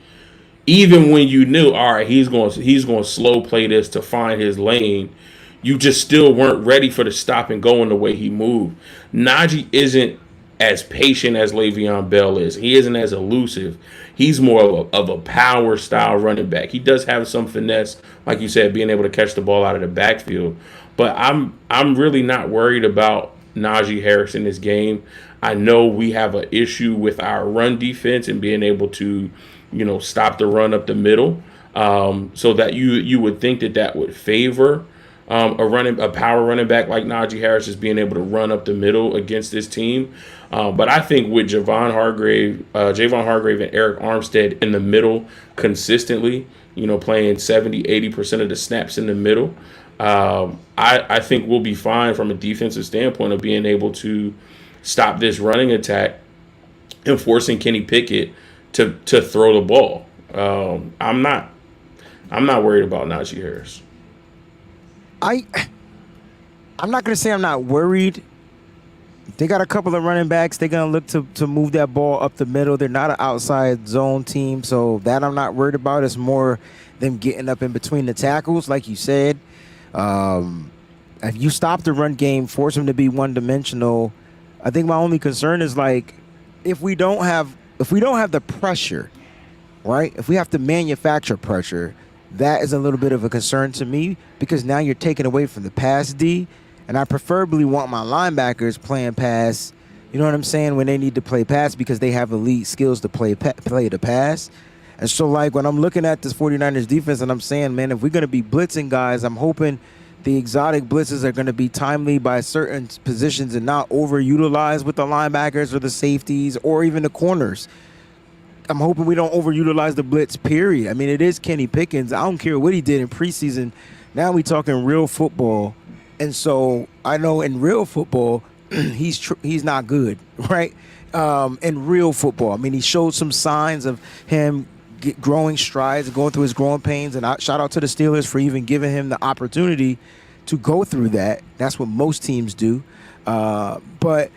H: even when you knew, all right, he's going to slow play this to find his lane, you just still weren't ready for the stop and go in the way he moved. Najee isn't as patient as Le'Veon Bell is. He isn't as elusive. He's more of a power style running back. He does have some finesse, like you said, being able to catch the ball out of the backfield. But I'm really not worried about Najee Harris in this game. I know we have an issue with our run defense and being able to, stop the run up the middle. So that you would think that would favor a power running back like Najee Harris is being able to run up the middle against this team. But I think with Javon Hargrave and Eric Armstead in the middle consistently, playing 70-80% of the snaps in the middle, I think we'll be fine from a defensive standpoint of being able to stop this running attack and forcing Kenny Pickett to throw the ball. I'm not worried about Najee Harris.
C: I'm not going to say I'm not worried. They got a couple of running backs. They're going to look to move that ball up the middle. They're not an outside zone team, so that I'm not worried about. It's more them getting up in between the tackles, like you said. If you stop the run game, force them to be one-dimensional, I think my only concern is, like, if we don't have the pressure, right? If we have to manufacture pressure, that is a little bit of a concern to me, because now you're taking away from the pass D, and I preferably want my linebackers playing pass, you know what I'm saying, when they need to play pass, because they have elite skills to play the pass. And so, like, when I'm looking at this 49ers defense and I'm saying, man, if we're going to be blitzing guys, I'm hoping the exotic blitzes are going to be timely by certain positions and not overutilized with the linebackers or the safeties or even the corners. I'm hoping we don't overutilize the blitz, period. I mean, it is Kenny Pickens. I don't care what he did in preseason. Now we talking real football. And so I know in real football, he's not good, right? In real football. I mean, he showed some signs of him growing strides, going through his growing pains. And shout out to the Steelers for even giving him the opportunity to go through that. That's what most teams do. But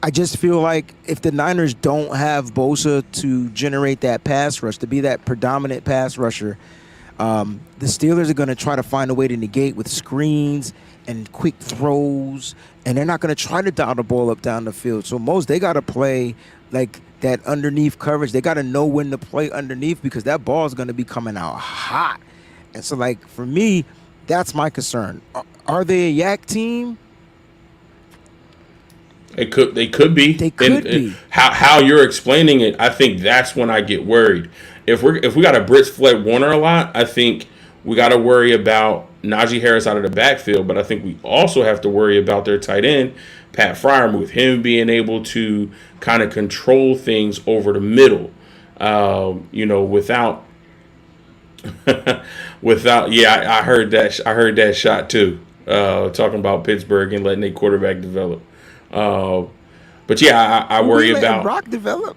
C: I just feel like if the Niners don't have Bosa to generate that pass rush, to be that predominant pass rusher, the Steelers are going to try to find a way to negate with screens and quick throws, and they're not going to try to dial the ball up down the field. So they got to play like that underneath coverage. They got to know when to play underneath, because that ball is going to be coming out hot. And so, like, for me, that's my concern. Are they a yak team?
H: They could be.
C: They could be.
H: How you're explaining it, I think that's when I get worried. If we got to blitz Fred Warner a lot, I think we got to worry about Najee Harris out of the backfield. But I think we also have to worry about their tight end, Pat Freiermuth, him being able to kind of control things over the middle, without. I heard that shot too. Talking about Pittsburgh and letting their quarterback develop. But yeah, I worry about
C: Brock develop.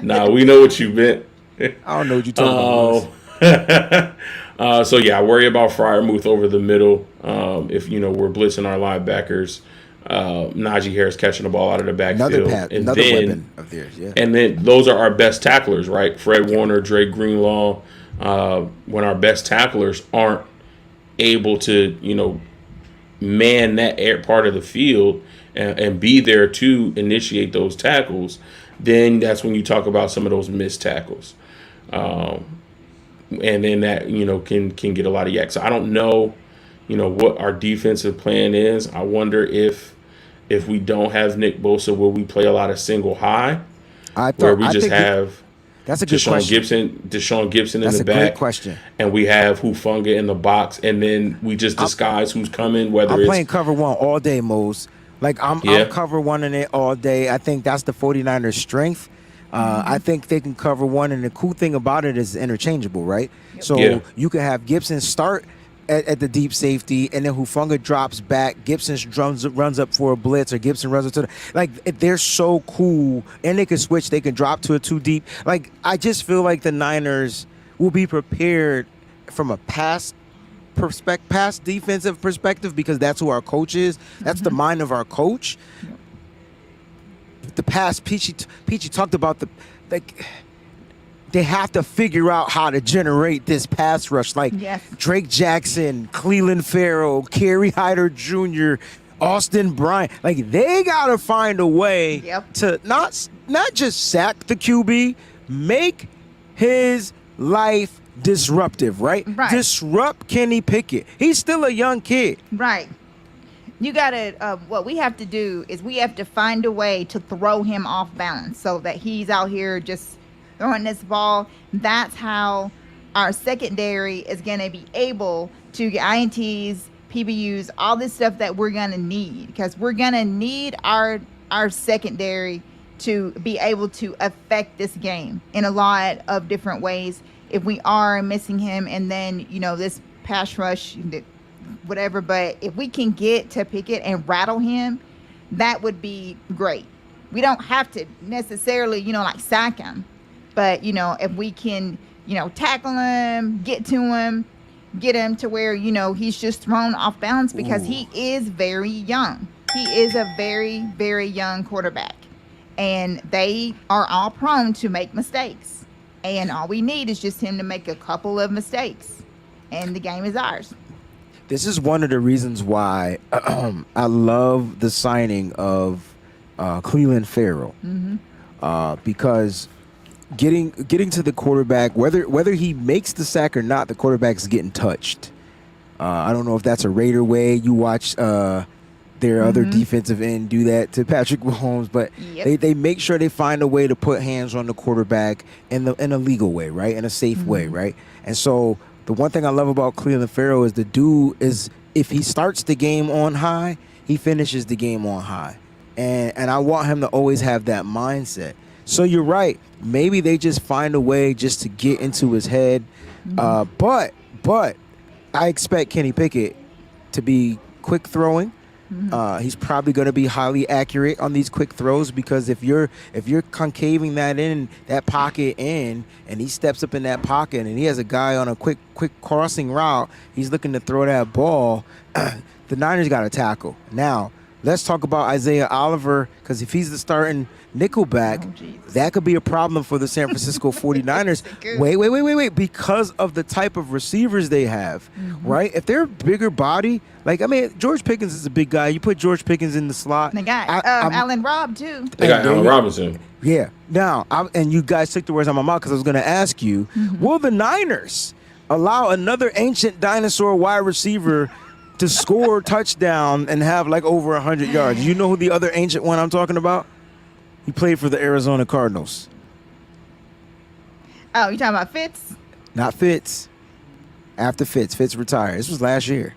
H: Nah, we know what you meant.
C: I don't know what you're talking about.
H: So yeah, I worry about Freiermuth over the middle. If we're blitzing our linebackers, Najee Harris catching the ball out of the backfield,
C: another weapon of theirs. Yeah, and
H: then those are our best tacklers, right? Fred Warner, Dre Greenlaw. When our best tacklers aren't able to, man that part of the field and be there to initiate those tackles, then that's when you talk about some of those missed tackles. And then that, can get a lot of yak. So I don't know, what our defensive plan is. I wonder if we don't have Nick Bosa, will we play a lot of single high?
C: I That's a good question.
H: Deshaun Gibson in
C: That's
H: the
C: a
H: back.
C: great question.
H: And we have Hufanga in the box, and then we just disguise who's coming. Whether
C: I'm playing cover one all day, Mose. Like I'm cover one in it all day. I think that's the 49ers' strength. I think they can cover one, and the cool thing about it is interchangeable, right? Yep. So you can have Gibson start at the deep safety, and then Hufanga drops back. Gibson runs up for a blitz, or Gibson runs up to they're so cool, and they can switch. They can drop to a 2 deep. Like, I just feel like the Niners will be prepared from a pass defensive perspective, because that's who our coach is. That's the mind of our coach. The pass, Peachy talked about they have to figure out how to generate this pass rush. Like Drake Jackson, Cleveland Farrell, Kerry Hyder Jr., Austin Bryant. Like, they got to find a way to not just sack the QB, make his life disruptive, right? Disrupt Kenny Pickett. He's still a young kid.
G: Right. You got to, what we have to do is we have to find a way to throw him off balance so that he's out here just throwing this ball. That's how our secondary is going to be able to get INTs, PBUs, all this stuff that we're going to need, because we're going to need our secondary to be able to affect this game in a lot of different ways. If we are missing him, and then, this pass rush, whatever, but if we can get to Pickett and rattle him, that would be great. We don't have to necessarily, sack him. But, if we can, tackle him, get to him, get him to where, he's just thrown off balance, because he is very young. He is a very, very young quarterback. And they are all prone to make mistakes. And all we need is just him to make a couple of mistakes. And the game is ours.
C: This is one of the reasons why I love the signing of Cleveland Farrell. Because getting to the quarterback, whether he makes the sack or not, the quarterback's getting touched. I don't know if that's a Raider way. You watch their other defensive end do that to Patrick Mahomes, but they make sure they find a way to put hands on the quarterback in a legal way, right? In a safe way, right? And so the one thing I love about Cleveland Farrell is the dude is, if he starts the game on high, he finishes the game on high. And I want him to always have that mindset. So you're right. Maybe they just find a way just to get into his head. But I expect Kenny Pickett to be quick throwing. He's probably going to be highly accurate on these quick throws, because if you're concaving that pocket in, and he steps up in that pocket and he has a guy on a quick crossing route, he's looking to throw that ball, the Niners got to tackle. Now, let's talk about Isaiah Oliver, because if he's the starting nickelback, that could be a problem for the San Francisco 49ers. Wait. Because of the type of receivers they have, right? If they're bigger body, George Pickens is a big guy. You put George Pickens in the slot.
G: They got Allen Robb, too.
H: They got Allen Robinson.
C: Yeah. Now, and you guys took the words out of my mouth, because I was going to ask you, will the Niners allow another ancient dinosaur wide receiver to score a touchdown and have over 100 yards? You know who the other ancient one I'm talking about? He played for the Arizona Cardinals.
G: Oh, you talking about Fitz?
C: Not Fitz. After Fitz. Fitz retired. This was last year.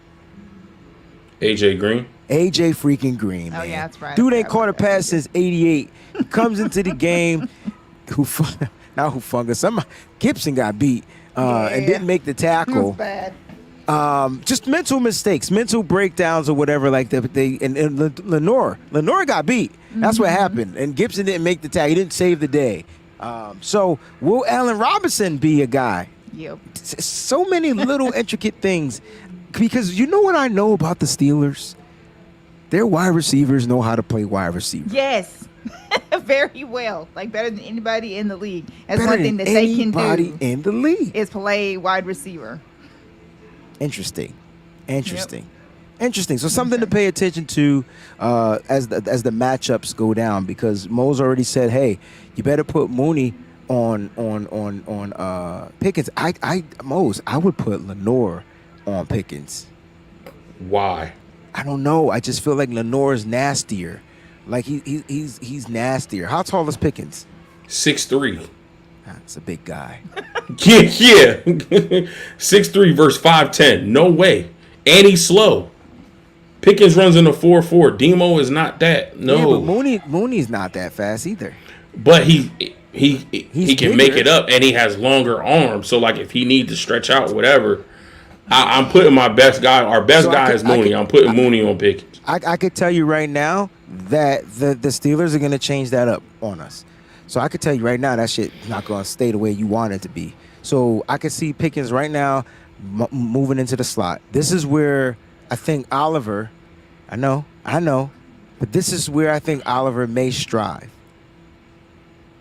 H: AJ Green.
C: AJ freaking Green, man.
G: Oh, yeah, that's right.
C: Dude ain't caught a pass since 88. He comes into the game. Gibson got beat and didn't make the tackle.
G: That was bad.
C: Just mental mistakes, mental breakdowns or whatever like that. And Lenore got beat. That's what happened. And Gibson didn't make the tag. He didn't save the day. So will Allen Robinson be a guy?
G: Yep.
C: So many little intricate things. Because you know what I know about the Steelers? Their wide receivers know how to play wide receiver.
G: Yes. Very well. Better than anybody in the league. That's one thing that they can do.
C: Anybody in the league.
G: Is play wide receiver.
C: Interesting. So something to pay attention to as the matchups go down, because Mo's already said, hey, you better put Mooney on Pickens. I would put Lenore on Pickens.
H: Why?
C: I don't know. I just feel like Lenore is nastier. He's nastier. How tall is Pickens?
H: 6'3".
C: That's a big guy.
H: Yeah. 6'3" versus 5'10". No way. And he's slow. Pickens runs in a 4.4. Demo is not that. No.
C: Yeah, but Mooney's not that fast either.
H: But he can
C: bigger.
H: make it up, and he has longer arms. So, like, if he needs to stretch out, whatever, I'm putting my best guy. Our best guy is Mooney. I'm putting Mooney on Pickens.
C: I could tell you right now that the Steelers are going to change that up on us. So I could tell you right now that shit not going to stay the way you want it to be. So I could see Pickens right now moving into the slot. This is where I think Oliver, I know, but this is where I think Oliver may strive.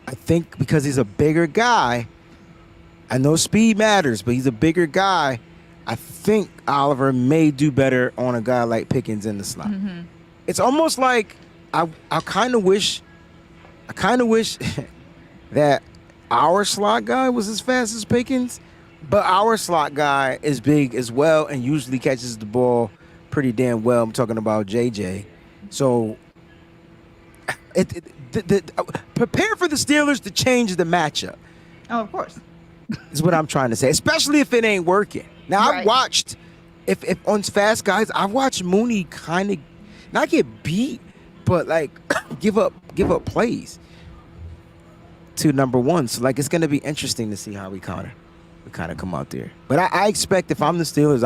C: I think because he's a bigger guy, I know speed matters, but he's a bigger guy. I think Oliver may do better on a guy like Pickens in the slot. Mm-hmm. It's almost like I kind of wish that our slot guy was as fast as Pickens, but our slot guy is big as well and usually catches the ball pretty damn well. I'm talking about JJ. So prepare for the Steelers to change the matchup.
G: Oh, of course.
C: Is what I'm trying to say, especially if it ain't working. Now,
G: right.
C: I've watched, if on fast guys, I've watched Mooney kind of not get beat, but like give up plays to number one. So like it's gonna be interesting to see how we kind of come out there. But I expect if I'm the Steelers,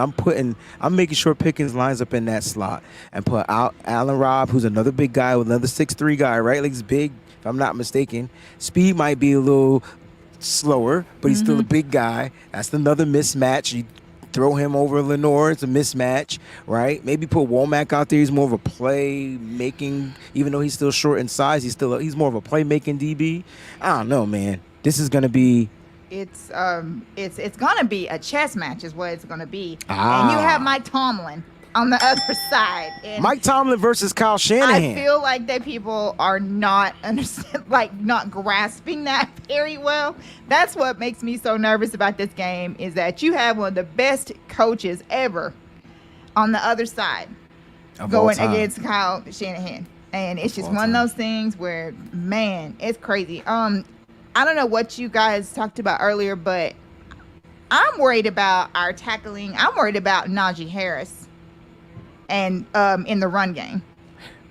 C: I'm making sure Pickens lines up in that slot and put out Allen Robb, who's another big guy with another 6'3" guy, right? Like he's big, if I'm not mistaken. Speed might be a little slower, but he's still a big guy. That's another mismatch. You throw him over Lenore, it's a mismatch, right? Maybe put Womack out there. He's more of a play-making, even though he's still short in size, he's more of a play-making DB. I don't know, man. This is gonna be.
G: It's gonna be a chess match, is what it's gonna be. And you have Mike Tomlin on the other side. And
C: Mike Tomlin versus Kyle Shanahan.
G: I feel like that people are not not grasping that very well. That's what makes me so nervous about this game, is that you have one of the best coaches ever on the other side going against Kyle Shanahan. And it's just one of those things where, man, it's crazy. I don't know what you guys talked about earlier, but I'm worried about our tackling. I'm worried about Najee Harris and in the run game.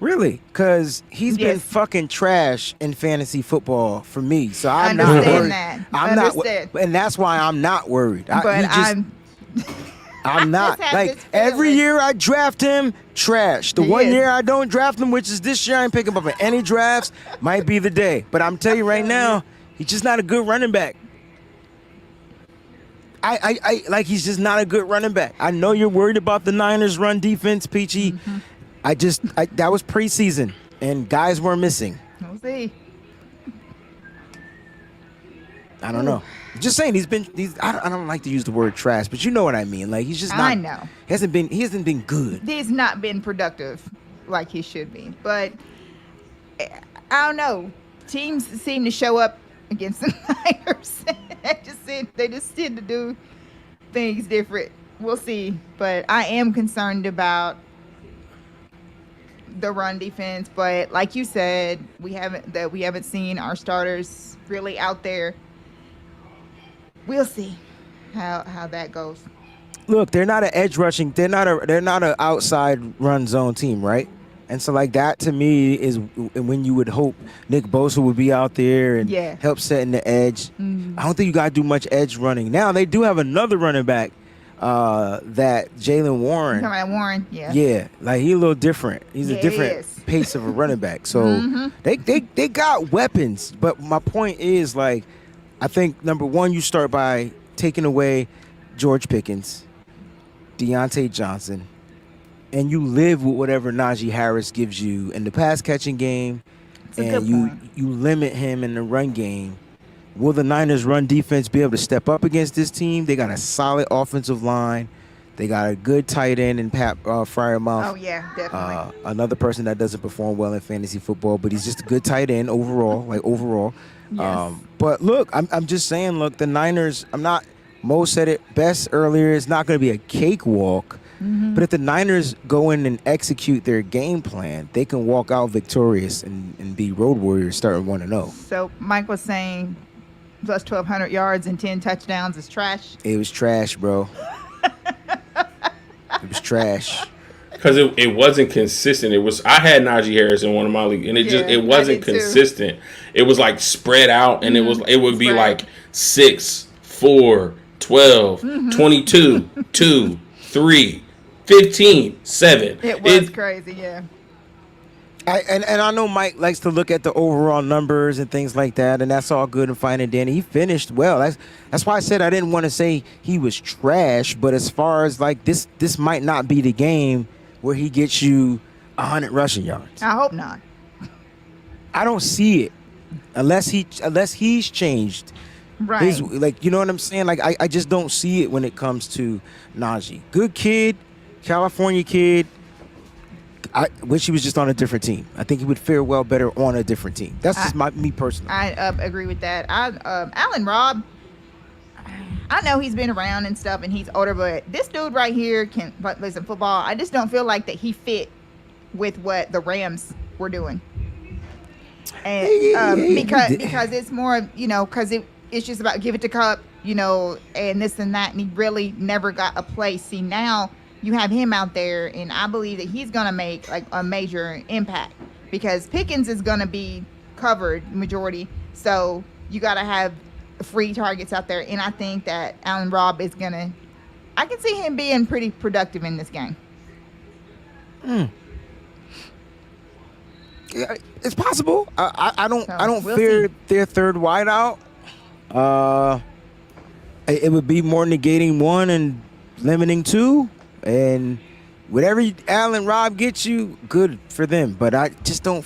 C: Really? Because he's been fucking trash in fantasy football for me. So I'm not worried. And that's why I'm not worried. I'm not. Like, every year I draft him, trash. The one year I don't draft him, which is this year, I ain't picking him up in any drafts, might be the day. But I'm telling you right now, he's just not a good running back. He's just not a good running back. I know you're worried about the Niners' run defense, Peachy. That was preseason, and guys were missing.
G: We'll see.
C: I don't know. Just saying, I don't like to use the word trash, but you know what I mean. Like, he's just not.
G: I know.
C: He hasn't been good.
G: He's not been productive like he should be. But I don't know. Teams seem to show up against the Niners. They just tend to do things different. We'll see. But I am concerned about the run defense. But like you said, we haven't seen our starters really out there. We'll see how that goes.
C: Look, they're not an edge rushing. They're not an outside run zone team, right? And so, like, that to me is when you would hope Nick Bosa would be out there and help setting the edge. I don't think you got to do much edge running. Now, they do have another running back, that Jalen Warren.
G: You're talking about Warren, yeah.
C: Yeah, like, he's a little different. He's a different pace of a running back. So, they got weapons. But my point is, like, I think, number one, you start by taking away George Pickens, Deontay Johnson, and you live with whatever Najee Harris gives you in the pass-catching game, and you limit him in the run game. Will the Niners' run defense be able to step up against this team? They got a solid offensive line. They got a good tight end in Pat Freiermuth.
G: Oh, yeah, definitely.
C: Another person that doesn't perform well in fantasy football, but he's just a good tight end overall. Yes. But look, I'm just saying, look, the Niners, Mo said it best earlier, it's not going to be a cakewalk. But if the Niners go in and execute their game plan, they can walk out victorious and be road warriors starting 1-0.
G: So Mike was saying plus 1,200 yards and 10 touchdowns is trash.
C: It was trash, bro. It was trash.
H: Because it wasn't consistent. I had Najee Harris in one of my leagues, and it wasn't consistent. It was like spread out, and it would be like 6, 4, 12, 22, 2, 3, 15, 7.
G: It was crazy, yeah.
C: And I know Mike likes to look at the overall numbers and things like that, and that's all good and fine and dandy. He finished well. That's why I said I didn't want to say he was trash, but as far as like this might not be the game where he gets you 100 rushing yards.
G: I hope not.
C: I don't see it unless he's changed.
G: Right.
C: Like, you know what I'm saying? Like I just don't see it when it comes to Najee. Good kid, California kid. I wish he was just on a different team. I think he would fare well better on a different team. That's just me personally.
G: I agree with that. Allen Robb, I know he's been around and stuff, and he's older, but this dude right here can play some football. I just don't feel like that he fit with what the Rams were doing, and because it's more, because it's just about give it to Cup, and this and that, and he really never got a place. See, now you have him out there, and I believe that he's gonna make like a major impact because Pickens is gonna be covered majority, so you gotta have free targets out there, and I think that Allen Robb is gonna. I can see him being pretty productive in this game.
C: Yeah, it's possible. I don't
G: we'll
C: fear
G: see.
C: their third wideout. It would be more negating one and limiting two, and whatever Allen Robb gets you, good for them. But I just don't.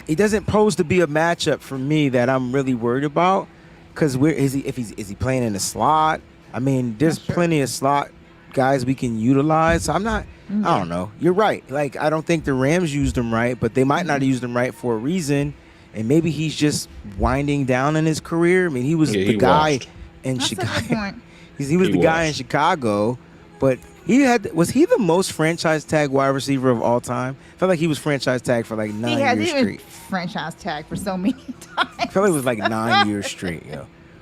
C: It doesn't pose to be a matchup for me that I'm really worried about. Because is he playing in the slot? I mean, there's plenty of slot guys we can utilize. So I'm not. I don't know. You're right. Like I don't think the Rams used him right, but they might not have used him right for a reason. And maybe he's just winding down in his career. I mean, he was the guy in Chicago. He was the guy in Chicago, but was he the most franchise tag wide receiver of all time? I felt like he was franchise tag for like 9 years straight.
G: Franchise tag for so many times.
C: I felt like it was like 9 years straight.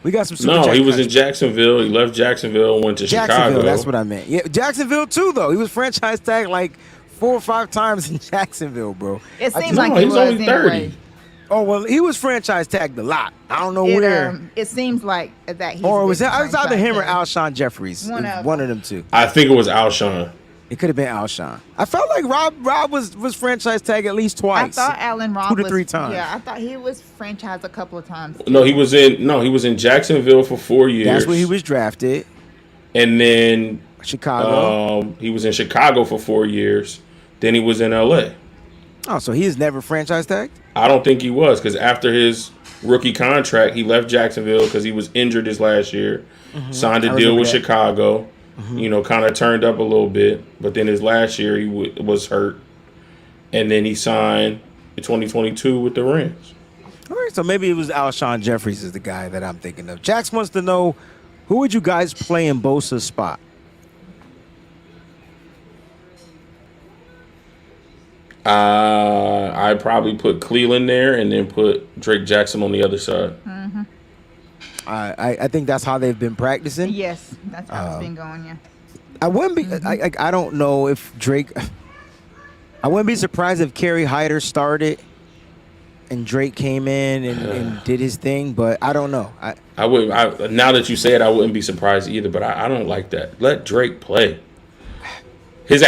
C: We got some.
H: No, he was in Jacksonville. He left Jacksonville and went to Chicago.
C: That's what I meant. Yeah, Jacksonville too, though. He was franchise tag like 4 or 5 times in Jacksonville, bro.
G: It seems like he was
H: only 30.
G: Anyway.
C: Oh well, he was franchise tagged a lot. I don't know where.
G: It seems like that.
C: Or was either him or Alshon Jeffries? One of them two.
H: I think it was Alshon.
C: It could have been Alshon. I felt like Rob was franchise tag at least twice.
G: I thought Allen Robb
C: 2 to 3 times.
G: Yeah, I thought he was franchised a couple of times.
H: No, he was in Jacksonville for 4 years.
C: That's where he was drafted.
H: And then
C: Chicago.
H: He was in Chicago for 4 years. Then he was in LA.
C: Oh, so he is never franchise tagged?
H: I don't think he was, because after his rookie contract, he left Jacksonville because he was injured his last year. Signed a deal with Chicago. Kind of turned up a little bit, but then his last year he was hurt, and then he signed in 2022 with the Rams.
C: All right, so maybe it was Alshon Jeffries is the guy that I'm thinking of. Jax wants to know, who would you guys play in Bosa's spot?
H: I'd probably put Cleveland there and then put Drake Jackson on the other side.
C: I think that's how they've been practicing.
G: Yes, that's how it's been going, yeah.
C: I wouldn't be. I don't know if Drake. I wouldn't be surprised if Kerry Hyder started and Drake came in and did his thing, but I don't know.
H: I wouldn't. Now that you say it, I wouldn't be surprised either. But I don't like that. Let Drake play. His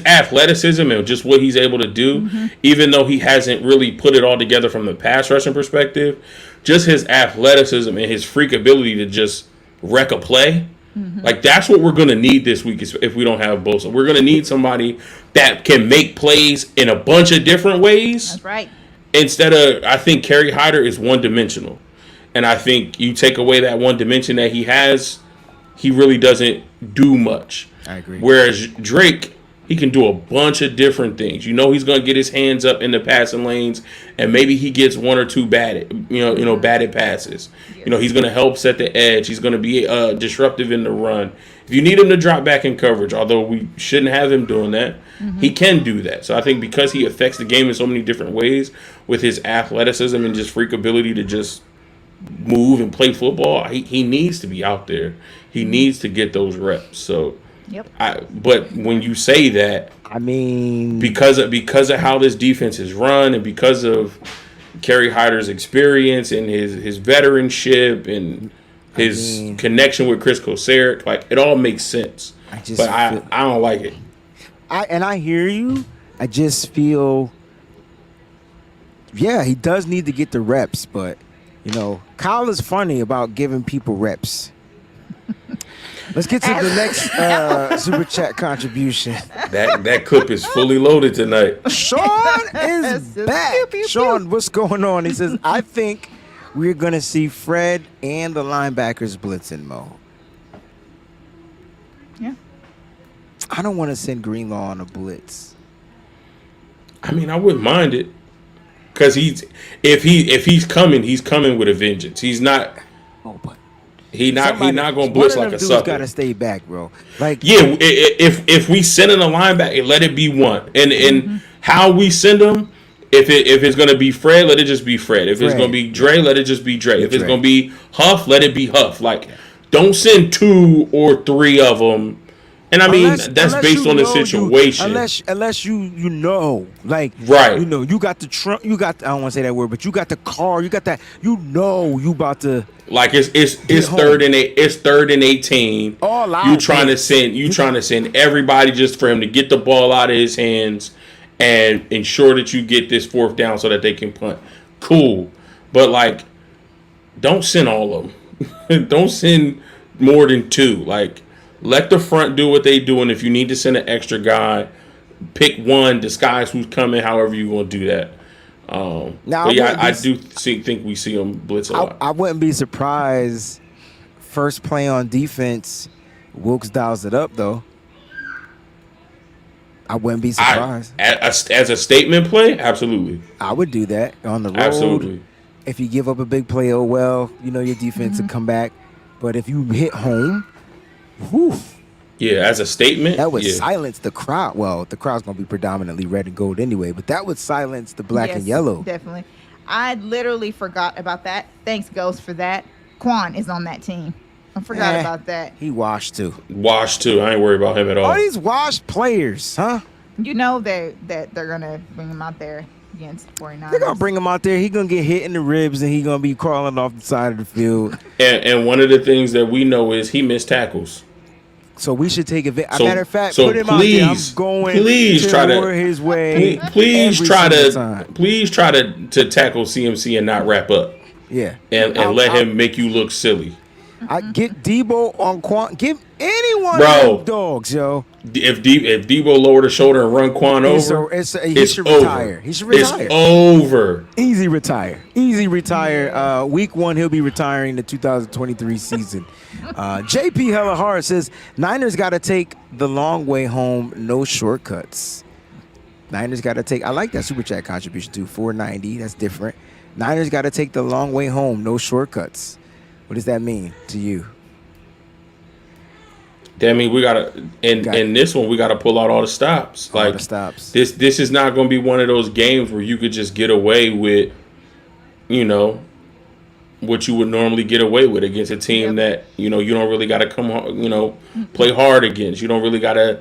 H: athleticism and just what he's able to do, even though he hasn't really put it all together from the pass rushing perspective, just his athleticism and his freak ability to just wreck a play. Like, that's what we're going to need this week if we don't have Bosa. We're going to need somebody that can make plays in a bunch of different ways.
G: That's right.
H: Instead of, I think Kerry Hyder is one-dimensional. And I think you take away that one dimension that he has, he really doesn't do much.
C: I agree.
H: Whereas Drake, he can do a bunch of different things. He's going to get his hands up in the passing lanes, and maybe he gets 1 or 2 batted passes. He's going to help set the edge. He's going to be disruptive in the run. If you need him to drop back in coverage, although we shouldn't have him doing that, he can do that. So I think because he affects the game in so many different ways with his athleticism and just freak ability to just move and play football, he needs to be out there. He needs to get those reps. So,
G: Yep.
H: But when you say that,
C: I mean,
H: because of how this defense is run, and because of Kerry Hyder's experience and his veteranship and his connection with Chris Kosaric, like, it all makes sense. I don't like it.
C: I hear you. I just feel, yeah, he does need to get the reps, but Kyle is funny about giving people reps. Let's get to the next super chat contribution.
H: That clip is fully loaded tonight.
C: Sean is back.
G: Pew, pew,
C: Sean, what's going on? He says, I think we're going to see Fred and the linebackers blitzing mode.
G: Yeah.
C: I don't want to send Greenlaw on a blitz.
H: I mean, I wouldn't mind it, because if he's coming with a vengeance. He's not.
C: Oh, but
H: he not going to blitz like a sucker.
C: Got to stay back, bro. Like,
H: yeah, if we send in a linebacker, let it be one. And how we send them, if it's going to be Fred, let it just be Fred. If it's going to be Dre, let it just be Dre. If it's going to be Huff, let it be Huff. Like, don't send 2 or 3 of them. And I mean, that's based on the situation.
C: Unless you like,
H: right.
C: You got the trunk, I don't want to say that word, but you got the car, you got that, you about to,
H: like, it's 3rd and 18.
C: All out.
H: You trying to send everybody just for him to get the ball out of his hands and ensure that you get this 4th down so that they can punt. Cool. But, like, don't send all of them. Don't send more than 2. Like, let the front do what they do, and if you need to send an extra guy, pick one, disguise who's coming, however you're going to do that. I do think we see them blitz a lot.
C: I wouldn't be surprised. First play on defense, Wilkes dials it up, though. I wouldn't be surprised.
H: As a statement play, absolutely.
C: I would do that on the road.
H: Absolutely.
C: If you give up a big play, your defense will come back. But if you hit home, whew.
H: Yeah, as a statement,
C: that would silence the crowd. Well, the crowd's gonna be predominantly red and gold anyway, but that would silence the black and yellow.
G: Definitely. I literally forgot about that. Thanks, Ghost, for that. Quan is on that team. I forgot about that.
C: He washed too.
H: I ain't worried about him at all.
C: All these washed players, huh?
G: You know that they're gonna bring him out there against 49ers.
C: They're gonna bring him out there. He's gonna get hit in the ribs and he's gonna be crawling off the side of the field.
H: And one of the things that we know is he missed tackles.
C: So we should take advantage. Matter of fact, put him out there. I'm going his way.
H: Please try to tackle CMC and not wrap up.
C: Yeah,
H: and let him make you look silly.
C: I get Debo on Quan. Give anyone dogs, yo.
H: If Debo lowered the shoulder and run Quan over,
C: he should retire. He should retire.
H: It's over.
C: Easy retire. Week 1, he'll be retiring the 2023 season. JP Hella Hard says Niners got to take the long way home. No shortcuts. Niners got to take. I like that super chat contribution too. 490. That's different. Niners got to take the long way home. No shortcuts. What does that mean to you?
H: That mean we gotta in this one we gotta pull out all the stops.
C: All the stops.
H: This is not gonna be one of those games where you could just get away with, what you would normally get away with against a team that you don't really gotta play hard against. You don't really gotta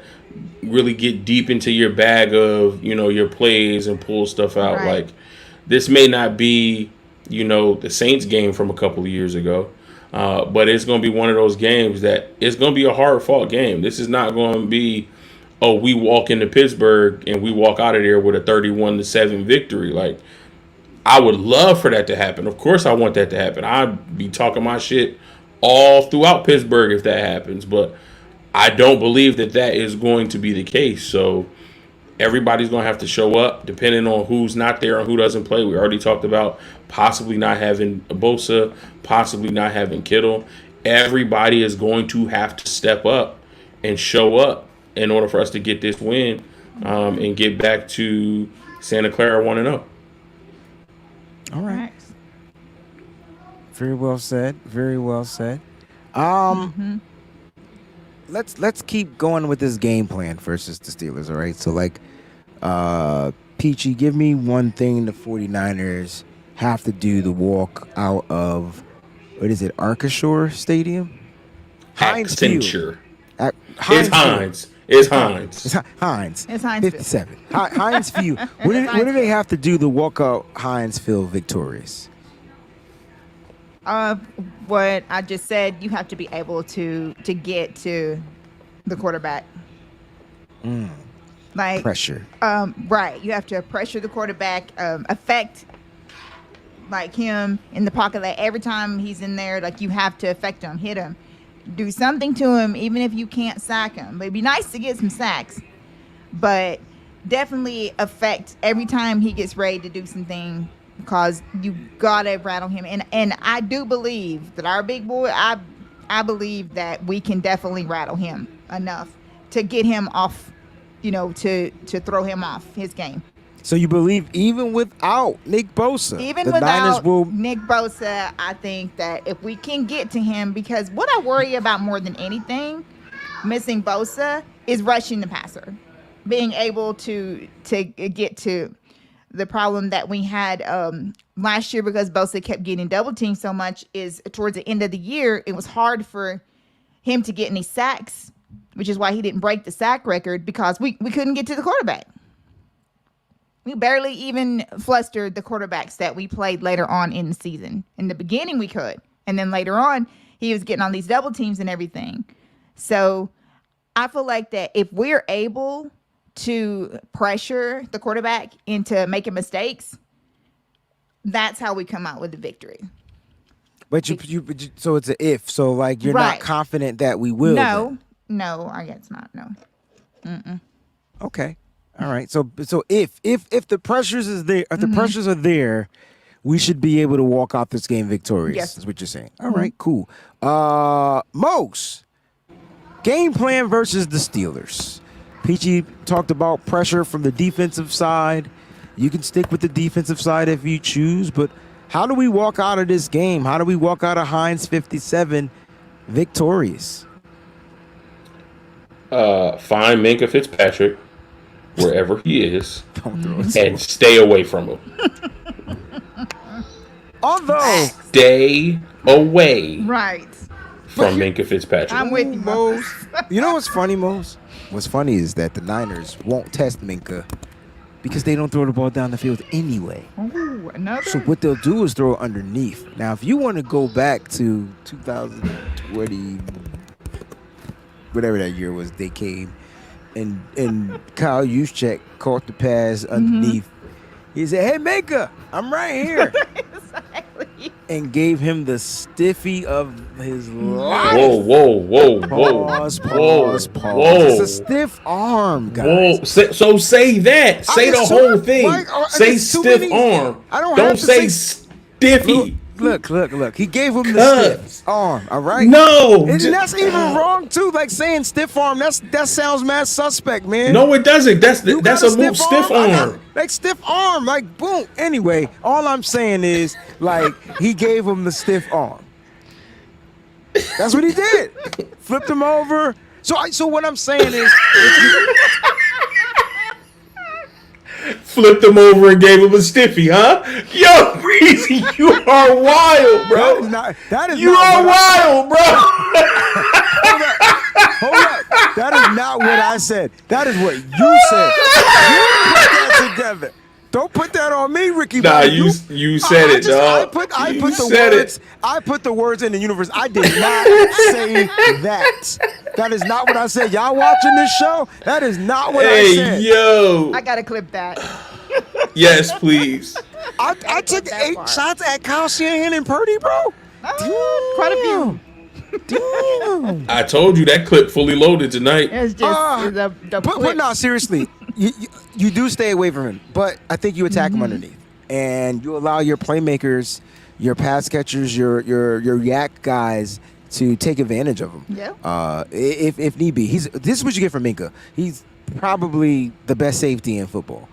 H: get deep into your bag of your plays and pull stuff out.
G: Right.
H: Like, this may not be the Saints game from a couple of years ago. But it's going to be one of those games that it's going to be a hard-fought game. This is not going to be, we walk into Pittsburgh and we walk out of there with a 31-7 victory. Like, I would love for that to happen. Of course I want that to happen. I'd be talking my shit all throughout Pittsburgh if that happens. But I don't believe that is going to be the case. So everybody's going to have to show up depending on who's not there and who doesn't play. We already talked about possibly not having Bosa, possibly not having Kittle. Everybody is going to have to step up and show up in order for us to get this win and get back to Santa Clara 1-0.
C: All right. Very well said. Very well said. Let's keep going with this game plan versus the Steelers, all right? So, Peachy, give me one thing the 49ers have to do the walk out of, what is it, Arcashore Stadium? Heinz Field.
H: Accenture.
C: Heinz
H: It's Heinz. It's Heinz.
C: It's Heinz.
G: It's Heinz Field.
C: 57. Heinz Field. What do they have to do to walk out Heinz Field victorious?
G: What I just said, you have to be able to get to the quarterback. Like
C: Pressure.
G: Right. You have to pressure the quarterback, affect like him in the pocket. Like every time he's in there, like you have to affect him, hit him, do something to him, even if you can't sack him. But it'd be nice to get some sacks, but definitely affect every time he gets ready to do something, because you gotta rattle him. And I do believe that our big boy, I believe that we can definitely rattle him enough to get him off, to throw him off his game.
C: So you believe even without Nick Bosa,
G: Even
C: the
G: without
C: Niners will...
G: Nick Bosa, I think that if we can get to him, because what I worry about more than anything, missing Bosa, is rushing the passer. Being able to get to the problem that we had last year, because Bosa kept getting double teamed so much, is towards the end of the year, it was hard for him to get any sacks, which is why he didn't break the sack record, because we couldn't get to the quarterback. We barely even flustered the quarterbacks that we played later on in the season. In the beginning, we could. And then later on, he was getting on these double teams and everything. So I feel like that if we're able to pressure the quarterback into making mistakes, that's how we come out with the victory.
C: But you so it's an if. So like you're
G: Right.
C: not confident that we will.
G: No, I guess not. No.
C: Then. Okay. All right. So if the pressures is there, if the pressures are there, we should be able to walk out this game victorious.
G: Yes.
C: Is what you're saying. All right. Cool. Mose, game plan versus the Steelers. Peachy talked about pressure from the defensive side. You can stick with the defensive side if you choose, but how do we walk out of this game? How do we walk out of Heinz 57 victorious?
H: Find Minkah Fitzpatrick wherever he is
C: Don't throw it.
H: and stay away from him.
C: Although
H: Stay away
G: Right.
H: from Minkah Fitzpatrick.
G: I'm with you,
C: Mose.
G: Mose.
C: You know what's funny, Mose? What's funny is that the Niners won't test Minkah because they don't throw the ball down the field anyway.
G: Ooh, another.
C: So what they'll do is throw it underneath. Now, if you want to go back to 2020, whatever that year was, they came and Kyle Juszczyk caught the pass underneath. He said, "Hey, Minkah, I'm right here,"
G: Exactly.
C: and gave him the stiffy of his life.
H: Whoa.
C: Pause.
H: Whoa.
C: It's a stiff arm, guys.
H: Whoa. So say that. Say the
C: guess
H: whole
C: too-
H: thing.
C: Mike, I
H: Say
C: guess too
H: stiff
C: many-
H: arm.
C: I don't
H: Don't
C: have to
H: say
C: say-
H: stiffy.
C: Look. He gave him the stiff arm, all right?
H: No.
C: And that's even wrong, too. Like saying stiff arm, that sounds mad suspect, man.
H: No, it doesn't. That's
C: You
H: a
C: got
H: move. Stiff
C: I got-
H: arm.
C: like stiff arm, like boom. Anyway, all I'm saying is, like, he gave him the stiff arm. That's what he did. Flipped him over. So what I'm saying is,
H: Flipped him over and gave him a stiffy, huh? Yo, Breezy, you are wild, bro.
C: that is
H: You
C: not
H: are
C: what I-
H: wild, bro.
C: Hold up. That is not what I said. That is what you said. You put that together. Don't put that on me, Ricky.
H: Nah,
C: Bobby.
H: you said it, dog.
C: I
H: You
C: put the
H: said
C: words.
H: it.
C: I put the words in the universe. I did not say that. That is not what I said. Y'all watching this show? That is not what I
H: Hey,
C: said.
H: yo.
G: I gotta clip that.
H: Yes, please.
C: I took
G: that
C: 8
G: part.
C: shots at Kyle Shanahan and Purdy, bro.
G: Quite a few.
C: Damn.
H: I told you that clip fully loaded tonight.
G: It's just the
C: But
G: clip.
C: no, seriously, you do stay away from him. But I think you attack him underneath, and you allow your playmakers, your pass catchers, your yak guys to take advantage of him.
G: Yeah.
C: If need be, this is what you get from Minkah. He's probably the best safety in football,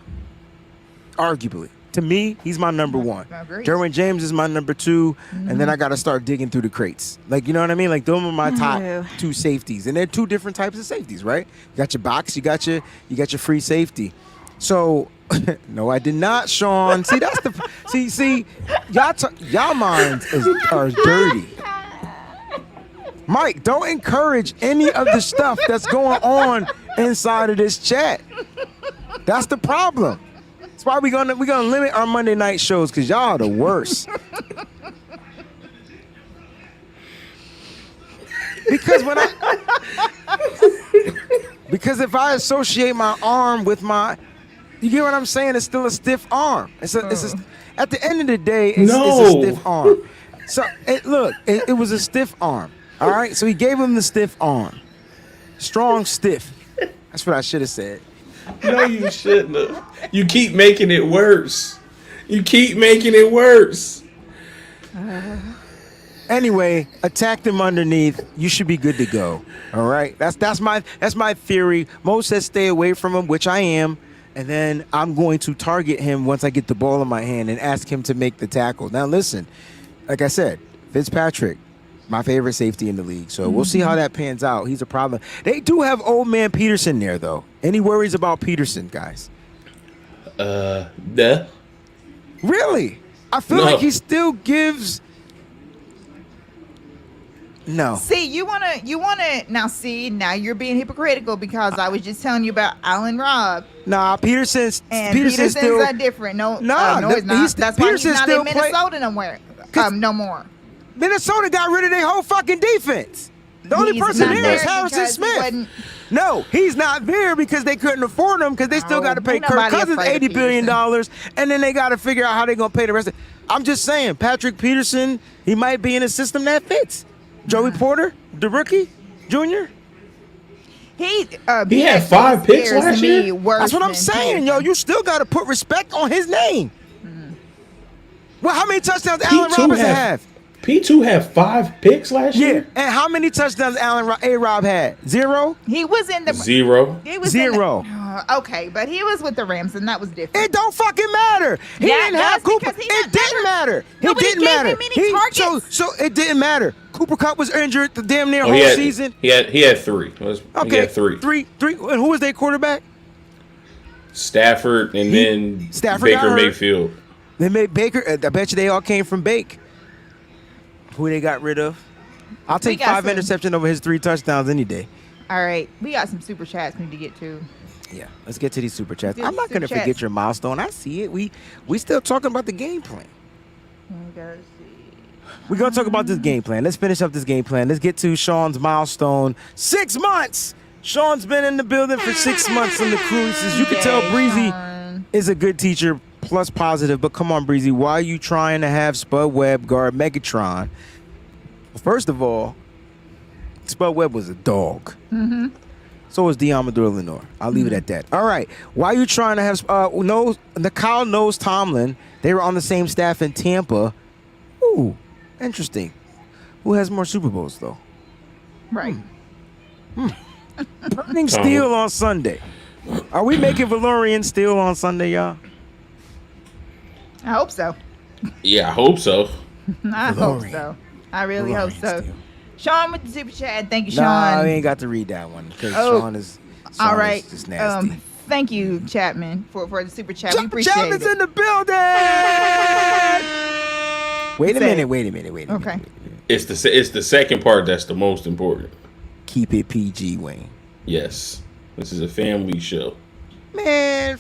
C: arguably. To me, he's my number one.
G: Agreed.
C: Derwin James is my number 2, and then I got to start digging through the crates. Like, you know what I mean? Like, those are my top
G: No.
C: 2 safeties, and they're 2 different types of safeties, right? You got your box, you got your free safety. So No, I did not, Sean. See, that's the see. Y'all minds are dirty. Mike, don't encourage any of the stuff that's going on inside of this chat. That's the problem. That's why we're gonna limit our Monday night shows, because y'all are the worst. Because if I associate my arm with my, you get what I'm saying? It's still a stiff arm. At the end of the day, it's a stiff arm. So it was a stiff arm. All right. So he gave him the stiff arm. Strong stiff. That's what I should have said.
H: No, you shouldn't have. You keep making it worse.
C: Anyway, attack them underneath. You should be good to go. All right. That's my theory. Mo says stay away from him, which I am. And then I'm going to target him once I get the ball in my hand and ask him to make the tackle. Now, listen, like I said, Fitzpatrick, my favorite safety in the league. So we'll see how that pans out. He's a problem. They do have old man Peterson there, though. Any worries about Peterson, guys?
H: Nah.
C: Really? I feel like he still gives. No.
G: See, you wanna now you're being hypocritical, because I was just telling you about Allen Robb.
C: Nah, Peterson's still
G: are different. No, he's not. That's why he's
C: Peterson's
G: not
C: still
G: in Minnesota no more.
C: Minnesota got rid of their whole fucking defense. The only person there is Harrison Smith. No, he's not there because they couldn't afford him, because they still got to pay Kirk Cousins $80 billion, and then they got to figure out how they're going to pay the rest of it. I'm just saying, Patrick Peterson, he might be in a system that fits. Joey Porter, the rookie, junior.
G: He
H: had 5 picks last year.
C: That's what I'm saying, yo. You still got to put respect on his name. Well, how many touchdowns Allen Robinson have?
H: P2 had 5 picks last year?
C: Yeah, and how many touchdowns A-Rob had? 0?
G: He was in the
H: 0.
G: He was
C: 0.
G: Okay, but he was with the Rams, and that was different.
C: It don't fucking matter. He didn't have Cooper. It didn't matter. It didn't matter. So it didn't matter. Cooper Kupp was injured the damn near whole season.
H: He had 3.
C: Okay,
H: he had 3.
C: 3. And who was their quarterback?
H: Stafford, and then Baker Mayfield.
C: They made Baker. I bet you they all came from Bake. Who they got rid of? I'll take 5 interceptions over his 3 touchdowns any day.
G: All right, we got some super chats we need to get to.
C: Yeah, let's get to these super chats. I'm not going to forget your milestone. I see it. We still talking about the game plan. We're going to talk about this game plan. Let's finish up this game plan. Let's get to Sean's milestone. 6 months. Sean's been in the building for 6 months on the crew. He says, you can tell Breezie is a good teacher, plus positive, but come on, Breezie, why are you trying to have Spud Webb guard Megatron? Well, first of all, Spud Webb was a dog. So was Diamador Lenore. I'll leave it at that. All right. Why are you trying to have Kyle knows Tomlin? They were on the same staff in Tampa. Ooh, interesting. Who has more Super Bowls, though?
G: Right.
C: Burning steel on Sunday. Are we making Valorian steel on Sunday, y'all?
G: I hope so.
H: Yeah, I hope so.
G: I hope so. I really hope so. Steel. Sean with the super chat. Thank you, Sean.
C: No, we ain't got to read that one because Sean is
G: all right.
C: Just nasty.
G: Thank you, Chapman, for the super chat. We appreciate
C: Chapman's
G: it.
C: in the building. Wait a minute.
G: Okay.
H: It's the second part that's the most important.
C: Keep it PG, Wayne.
H: Yes. This is a family show.
C: Man.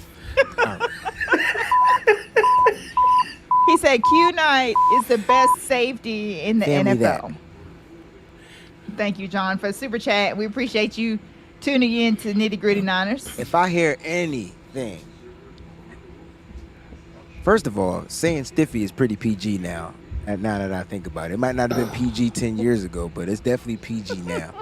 G: He said Q Knight is the best safety in the NFL. That. Thank you, John, for the super chat. We appreciate you tuning in to Nitty Gritty Niners.
C: If I hear anything, first of all, saying stiffy is pretty PG now. Now that I think about it, it might not have been PG 10 years ago, but it's definitely PG now.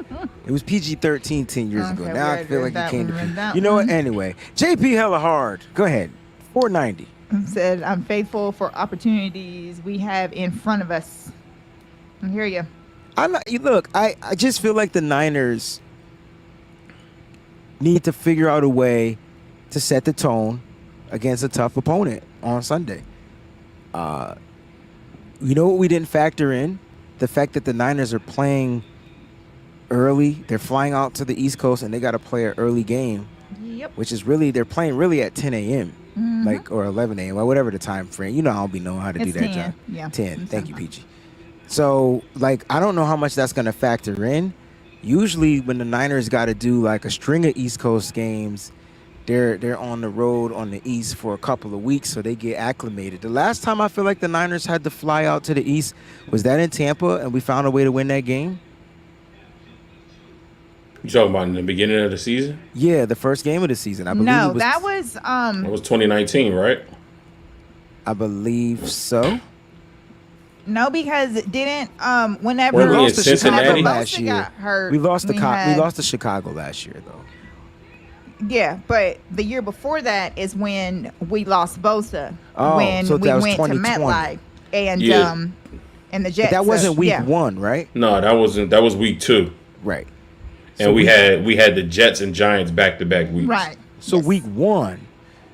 C: It was PG-13 10 years ago. Now I feel like you came to PG. You know what? Anyway, JP hella hard. Go ahead. 490.
G: Said, I'm faithful for opportunities we have in front of us. I hear you.
C: I just feel like the Niners need to figure out a way to set the tone against a tough opponent on Sunday. You know what we didn't factor in? The fact that the Niners are playing early. They're flying out to the East Coast, and they got to play an early game.
G: Yep.
C: Which is really, they're playing really at 10 a.m. like or 11 a.m. or whatever the time frame. You know, I don't be knowing how to do
G: It's
C: that,
G: 10.
C: John.
G: Yeah.
C: 10. Thank you, Peachy. So, like, I don't know how much that's going to factor in. Usually, when the Niners got to do like a string of East Coast games, they're on the road on the East for a couple of weeks, so they get acclimated. The last time I feel like the Niners had to fly out to the East was that in Tampa, and we found a way to win that game.
H: You talking about in the beginning of the season?
C: Yeah, the first game of the season. I believe
G: No,
C: it was,
G: that was
H: That was 2019, right?
C: I believe so.
G: no, because it didn't whenever
H: Were we in
C: lost to Chicago
H: Cincinnati?
C: last
G: Bosa
C: year.
G: got hurt,
C: We lost to
G: we had-
C: we lost to Chicago last year, though.
G: Yeah, but the year before that is when we lost Bosa.
C: Oh,
G: when
C: so
G: we
C: that was
G: went to
C: 2020.
G: MetLife and
H: Yeah.
G: and the
C: But
G: Jets.
C: that wasn't week
G: yeah.
C: 1, right?
H: No, that wasn't. That was week 2,
C: Right.
H: and
C: So
H: we had the Jets and Giants back-to-back weeks.
G: Right.
C: So
G: Yes.
C: week 1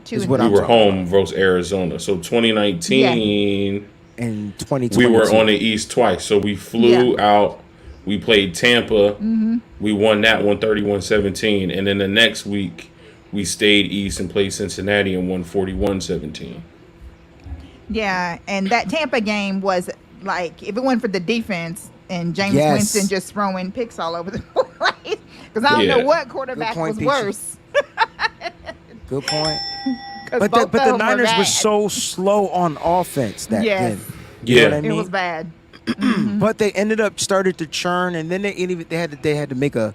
G: Two
C: is
G: and
C: what
H: We
C: I'm
H: were
C: talking
H: home versus Arizona. So 2019,
C: in 2020.
H: we were on the East twice. So we flew out. We played Tampa.
G: Mm-hmm.
H: We won that one 31-17. And then the next week, we stayed East and played Cincinnati and won 41-17.
G: Yeah, and that Tampa game was like, if it wasn't for the defense and James
C: Yes.
G: Winston just throwing picks all over the place, because I don't
H: Yeah.
G: know what quarterback
C: Good point,
G: was
C: Peachy.
G: worse.
C: Good point.
G: 'Cause
C: But
G: both
C: the
G: of them were
C: Niners
G: bad.
C: was so slow on offense that
G: Yes.
C: then. You know
H: Yeah.
C: what I
G: It
C: mean?
G: was bad.
C: But they ended up started to churn, and then they had to make a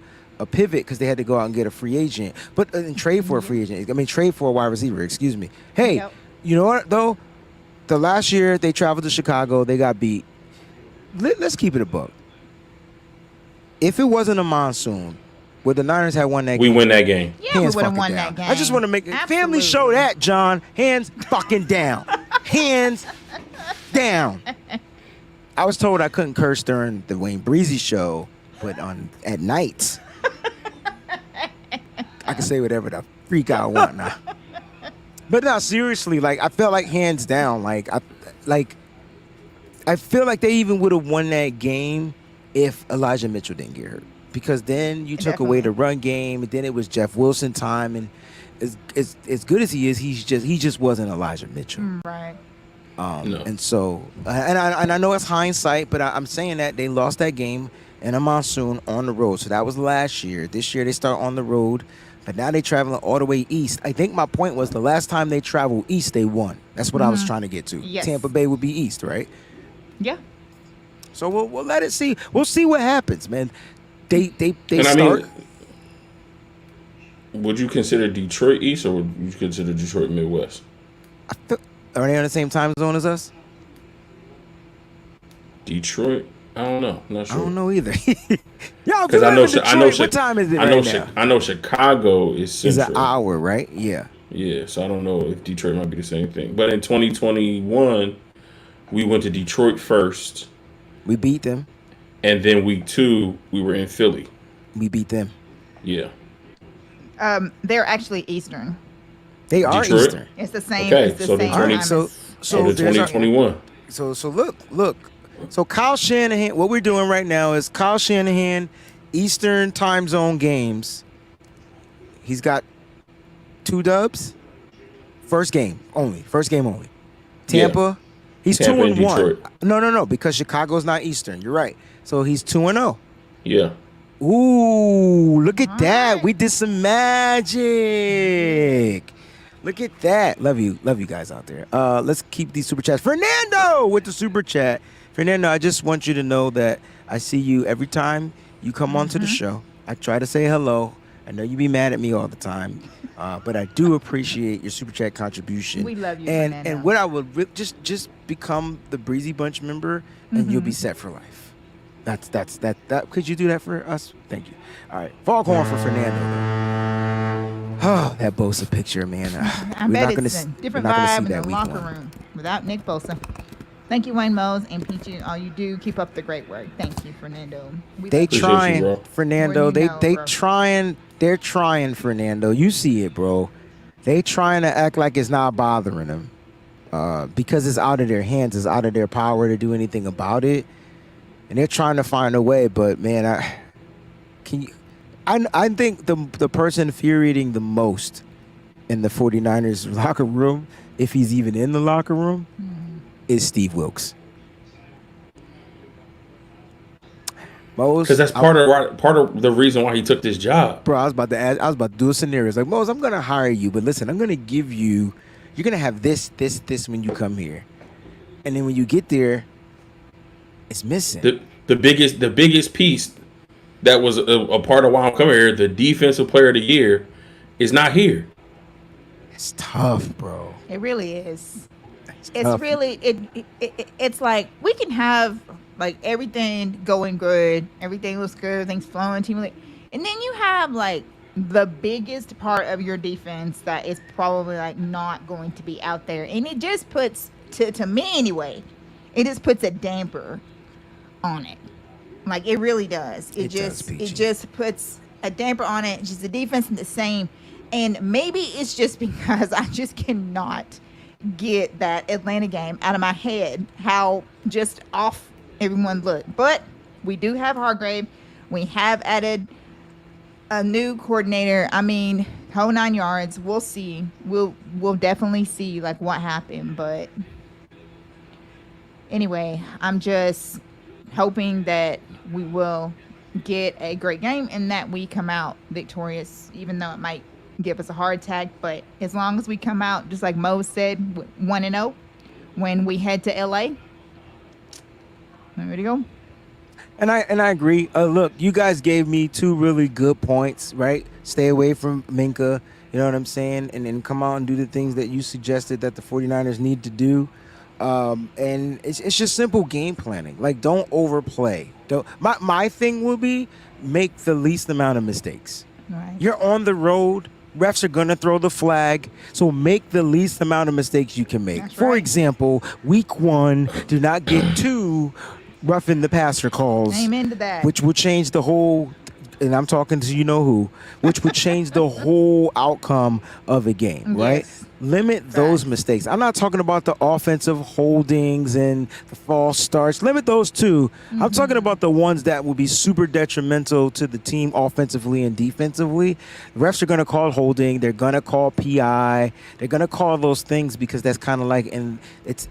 C: pivot because they had to go out and get a free agent, but and trade for a free agent. I mean, trade for a wide receiver. Excuse me. Hey,
G: Yep.
C: you know what though? The last year they traveled to Chicago, they got beat. Let's keep it a buck. If it wasn't a monsoon, would the Niners have won that
H: We
C: game?
H: win that game.
G: Yeah, we
C: Hands
G: would have
C: fucking
G: won
C: down.
G: that game.
C: I just want to make family
G: Absolutely.
C: show that, John. Hands fucking down. Hands down. I was told I couldn't curse during the Wayne Breezie show, but at night I can say whatever the freak I want now. But no, seriously, like I felt like hands down, I feel like they even would have won that game if Elijah Mitchell didn't get hurt. Because then you took away the run game, and then it was Jeff Wilson time, and as good as he is, he just wasn't Elijah Mitchell.
G: Right.
H: No.
C: And so, and I know it's hindsight, but I'm saying that they lost that game in a monsoon on the road. So that was last year. This year they start on the road, but now they traveling all the way east. I think my point was the last time they traveled east, they won. That's what I was trying to get to.
G: Yes.
C: Tampa Bay would be east, right?
G: Yeah.
C: So we'll let it see. We'll see what happens, man. They
H: And I
C: start.
H: mean, would you consider Detroit East or would you consider Detroit Midwest?
C: Are they on the same time zone as us?
H: Detroit? I don't know. I'm not sure.
C: I don't know either. Y'all,
H: Because I know,
C: Detroit, what time is it now?
H: I know Chicago is
C: It's
H: central.
C: an hour, right? Yeah.
H: Yeah, so I don't know if Detroit might be the same thing. But in 2021, we went to Detroit first,
C: We beat them.
H: and then week 2 we were in Philly.
C: We beat them.
H: Yeah.
G: They're actually Eastern.
C: They are
H: Detroit?
C: Eastern.
G: It's the same.
H: Okay,
G: It's the
H: so the
G: same
H: 20
G: time
C: So
G: as-
H: So the
C: there's our-
H: 2021.
C: So look. So Kyle Shanahan, what we're doing right now is Kyle Shanahan, Eastern time zone games. He's got 2 dubs. First game only. Tampa. He's
H: Tampa
C: 2-1.
H: and Detroit.
C: No, because Chicago's not Eastern. You're right. So he's 2-0.
H: Yeah.
C: Ooh, look at that. We did some magic. Look at that. Love you guys out there. Let's keep these super chats. Fernando with the super chat. Fernando, I just want you to know that I see you every time you come onto the show. I try to say hello. I know you be mad at me all the time, but I do appreciate your super chat contribution.
G: We love you,
C: and
G: Fernando.
C: and what I would just become the Breezy Bunch member, and you'll be set for life. That's that. Could you do that for us? Thank you. All right, Foghorn for Fernando. Oh, that Bosa picture, man.
G: I bet it's a different vibe in the
C: week
G: locker
C: one.
G: room without Nick Bosa. Thank you, Wayne Mose and Peachy. All you do, keep up the great work. Thank you, Fernando.
C: They
H: Appreciate you,
C: trying,
H: bro.
C: Fernando.
G: Well, you
C: They
G: know,
C: they
G: bro.
C: trying. They're trying, Fernando. You see it, bro. They trying to act like it's not bothering them, because it's out of their hands. It's out of their power to do anything about it, and they're trying to find a way. But man, I think the person infuriating the most in the 49ers locker room, if he's even in the locker room, is Steve Wilks.
H: Because that's part of the reason why he took this job.
C: Bro, I was about to do a scenario. It's like, Mose, I'm gonna hire you, but listen, I'm gonna give you. You're gonna have this when you come here, and then when you get there, it's missing.
H: The biggest piece that was a part of why I'm coming here, the defensive player of the year, is not here.
C: It's tough, bro.
G: It really is. It's
C: tough.
G: really it's like we can have like everything going good, everything looks good, everything's flowing, team, and then you have like the biggest part of your defense that is probably like not going to be out there, and it just puts to me anyway, it just puts a damper on it. Like it really does. It just puts a damper on it. Just the defense is the same, and maybe it's just because I just cannot get that Atlanta game out of my head. How just off everyone looked. But we do have Hargrave. We have added a new coordinator. I mean, whole 9 yards. We'll see. We'll definitely see like what happened. But anyway, I'm just hoping that we will get a great game and that we come out victorious, even though it might give us a heart attack. But as long as we come out, just like Mo said, 1-0 when we head to LA, ready to go.
C: And I agree. Look, you guys gave me 2 really good points, right? Stay away from Minka, you know what I'm saying? And then come out and do the things that you suggested that the 49ers need to do. And it's just simple game planning. Like, don't overplay. My thing will be make the least amount of mistakes.
G: Right.
C: You're on the road. Refs are going to throw the flag, so make the least amount of mistakes you can make.
G: That's
C: For
G: right.
C: example, week 1, do not get 2 roughing the passer calls.
G: Amen to that.
C: Which would change the whole, and I'm talking to you know who, which would change the whole outcome of a game, right?
G: Yes.
C: Limit those mistakes. I'm not talking about the offensive holdings and the false starts. Limit those too. I'm talking about the ones that will be super detrimental to the team offensively and defensively. Refs are going to call holding. They're going to call PI. They're going to call those things because that's kind of like, and it's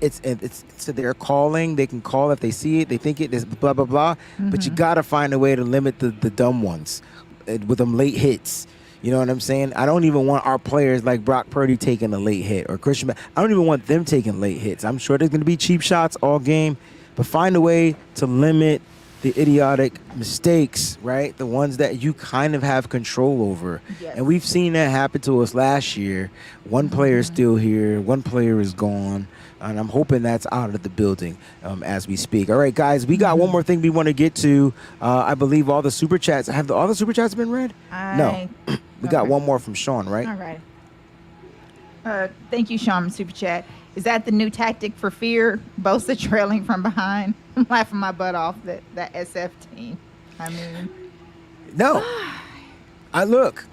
C: so they're calling. They can call if they see it. They think it is blah, blah, blah. But you got to find a way to limit the dumb ones with them late hits. You know what I'm saying? I don't even want our players like Brock Purdy taking a late hit or Christian. I don't even want them taking late hits. I'm sure there's going to be cheap shots all game, but find a way to limit the idiotic mistakes, right? The ones that you kind of have control over.
G: Yes.
C: And we've seen that happen to us last year. One player is still here. One player is gone. And I'm hoping that's out of the building as we speak. All right, guys, we got one more thing we want to get to. I believe all the Super Chats. Have all the Super Chats been read? No. We got one more from Sean, right?
G: All right. Thank you, Sean, Super Chat. Is that the new tactic for fear? Bosa trailing from behind? I'm laughing my butt off that SF team. I mean.
C: No. Look.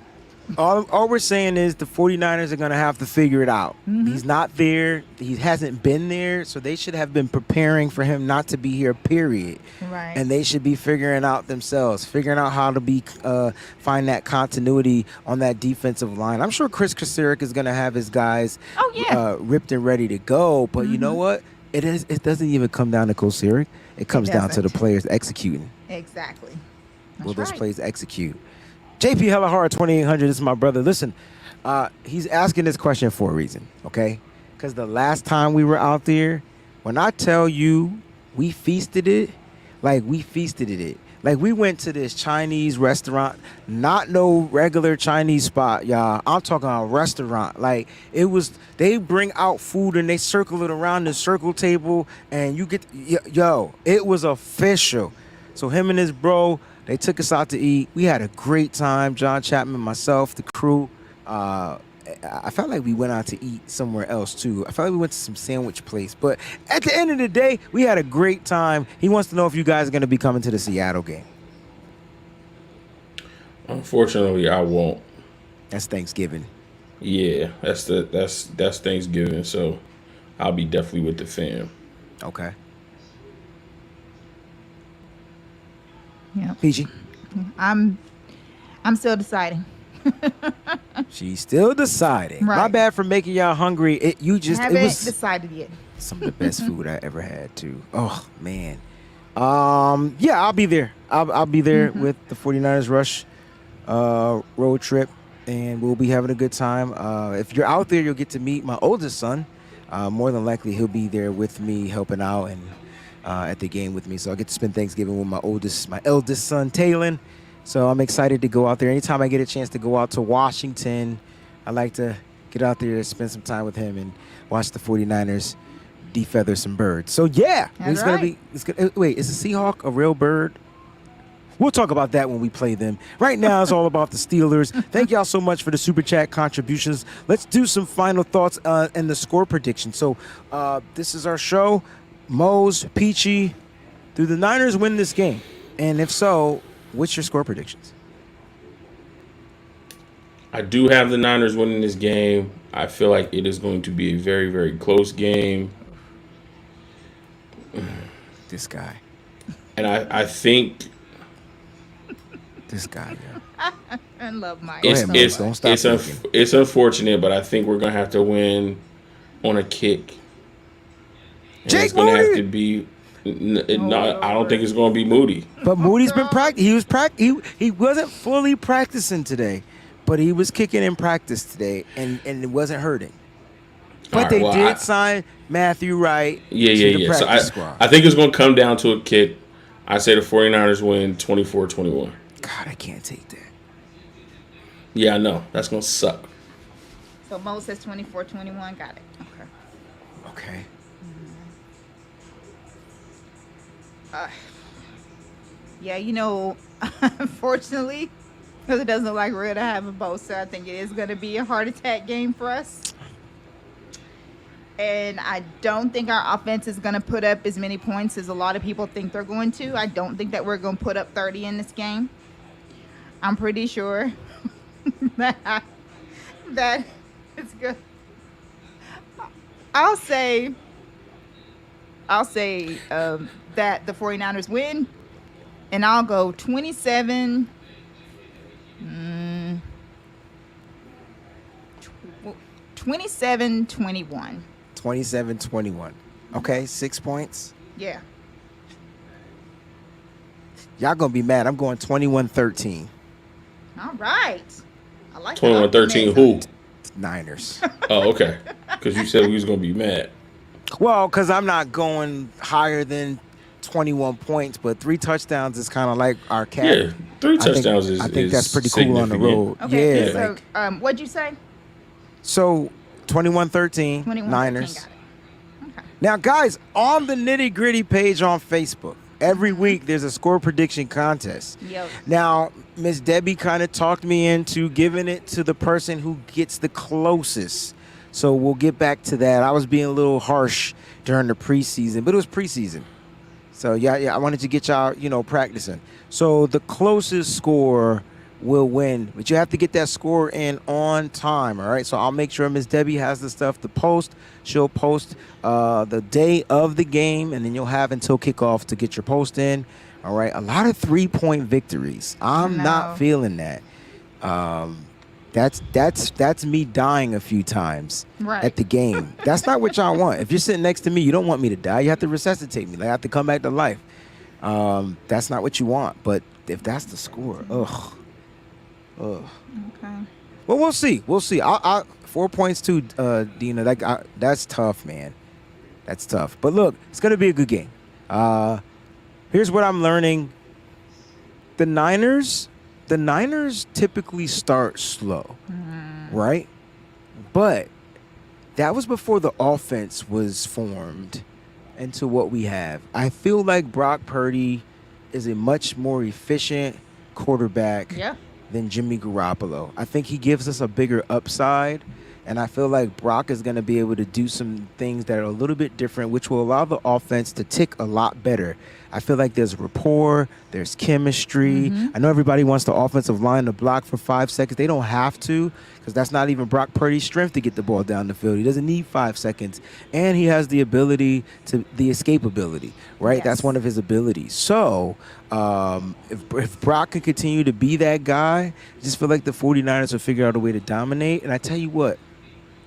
C: All we're saying is the 49ers are going to have to figure it out. He's not there. He hasn't been there, so they should have been preparing for him not to be here, period.
G: Right.
C: And they should be figuring out themselves, figuring out how to find that continuity on that defensive line. I'm sure Chris Kacirik is going to have his guys ripped and ready to go, but you know what? It doesn't even come down to Kacirik. It comes down to the players executing.
G: Exactly.
C: Will those plays execute? JP Hellahard 2800, this is my brother. Listen, he's asking this question for a reason, okay? Because the last time we were out there, when I tell you we feasted it, like we feasted it. Like we went to this Chinese restaurant, not no regular Chinese spot, y'all. I'm talking about a restaurant. Like it was, they bring out food and they circle it around the circle table and you get, it was official. So him and his bro, they took us out to eat. We had a great time. John Chapman, myself, the crew. I felt like we went out to eat somewhere else, too. I felt like we went to some sandwich place. But at the end of the day, we had a great time. He wants to know if you guys are going to be coming to the Seattle game.
H: Unfortunately, I won't.
C: That's Thanksgiving.
H: Yeah, that's Thanksgiving. So I'll be definitely with the fam.
C: Okay.
G: Yeah.
C: PG?
G: I'm still deciding.
C: She's still deciding.
G: Right.
C: My bad for making y'all hungry. It
G: Haven't
C: was
G: decided yet.
C: some of the best food I ever had too. Oh man. Yeah, I'll be there. I'll be there with the 49ers Rush road trip, and we'll be having a good time. If you're out there, you'll get to meet my oldest son. More than likely, he'll be there with me, helping out and at the game with me. So I'll get to spend Thanksgiving with my eldest son, Talon. So I'm excited to go out there. Anytime I get a chance to go out to Washington, I like to get out there to spend some time with him and watch the 49ers defeather some birds. So yeah,
G: That's
C: wait, is a Seahawk a real bird? We'll talk about that when we play them. Right now, it's all about the Steelers. Thank y'all so much for the Super Chat contributions. Let's do some final thoughts and the score prediction. So this is our show. Mose, Peachy, do the Niners win this game? And if so, what's your score predictions?
H: I do have the Niners winning this game. I feel like it is going to be a very, very close game.
C: This guy.
H: And I think
C: this guy, yeah.
G: I love Mike.
H: It's unfortunate, but I think we're going to have to win on a kick. And
C: Jake
H: it's going to
C: Moody.
H: have to be I don't think it's going to be Moody.
C: But Moody's been practicing. He wasn't fully practicing today, but he was kicking in practice today, and it wasn't hurting. But they did sign Matthew Wright to the practice squad.
H: I think it's going to come down to a kick. I say the 49ers win 24-21.
C: God, I can't take that.
H: Yeah, I know. That's going to suck.
G: So Mo says 24-21. Got it.
C: Okay.
G: Yeah, unfortunately, because it doesn't look like we're going to have a Bosa, I think it is going to be a heart attack game for us. And I don't think our offense is going to put up as many points as a lot of people think they're going to. I don't think that we're going to put up 30 in this game. I'm pretty sure that it's good. I'll say that the 49ers win, and I'll go 27. 27-21.
C: 27-21. Okay, 6 points.
G: Yeah.
C: Y'all gonna be mad. I'm going 21-13.
G: All right. I like
H: 21-13 who?
C: Niners.
H: Oh, okay. Because you said we was going to be mad.
C: Well, because I'm not going higher than 21 points, but 3 touchdowns is kind of like our cap.
H: Yeah, 3 touchdowns is
C: I think that's pretty cool on the road.
G: Okay,
C: yeah.
G: so what'd you say?
C: So 21-13,
G: 21-13,
C: Niners.
G: got it. Okay.
C: Now, guys, on the Nitty Gritty page on Facebook, every week there's a score prediction contest.
G: Yep.
C: Now, Miss Debbie kind of talked me into giving it to the person who gets the closest. So we'll get back to that. I was being a little harsh during the preseason, but it was preseason. So, yeah, I wanted to get y'all, practicing. So the closest score will win, but you have to get that score in on time, all right? So I'll make sure Miss Debbie has the stuff to post. She'll post the day of the game, and then you'll have until kickoff to get your post in, all right? A lot of 3-point victories. I'm not feeling that. That's me dying a few times at the game. That's not what y'all want. If you're sitting next to me, you don't want me to die. You have to resuscitate me. I have to come back to life. That's not what you want. But if that's the score, ugh.
G: Okay.
C: Well, we'll see. We'll see. I 4 points too, Dina. That's tough, man. That's tough. But look, it's gonna be a good game. Here's what I'm learning. The Niners typically start slow, right? But that was before the offense was formed into what we have. I feel like Brock Purdy is a much more efficient quarterback than Jimmy Garoppolo. I think he gives us a bigger upside, and I feel like Brock is going to be able to do some things that are a little bit different, which will allow the offense to tick a lot better. I feel like there's rapport, there's chemistry. I know everybody wants the offensive line to block for 5 seconds. They don't have to, because that's not even Brock Purdy's strength to get the ball down the field. He doesn't need 5 seconds. And he has the ability to the escape ability, right?
G: Yes.
C: That's one of his abilities. So if Brock can continue to be that guy, I just feel like the 49ers will figure out a way to dominate. And I tell you what,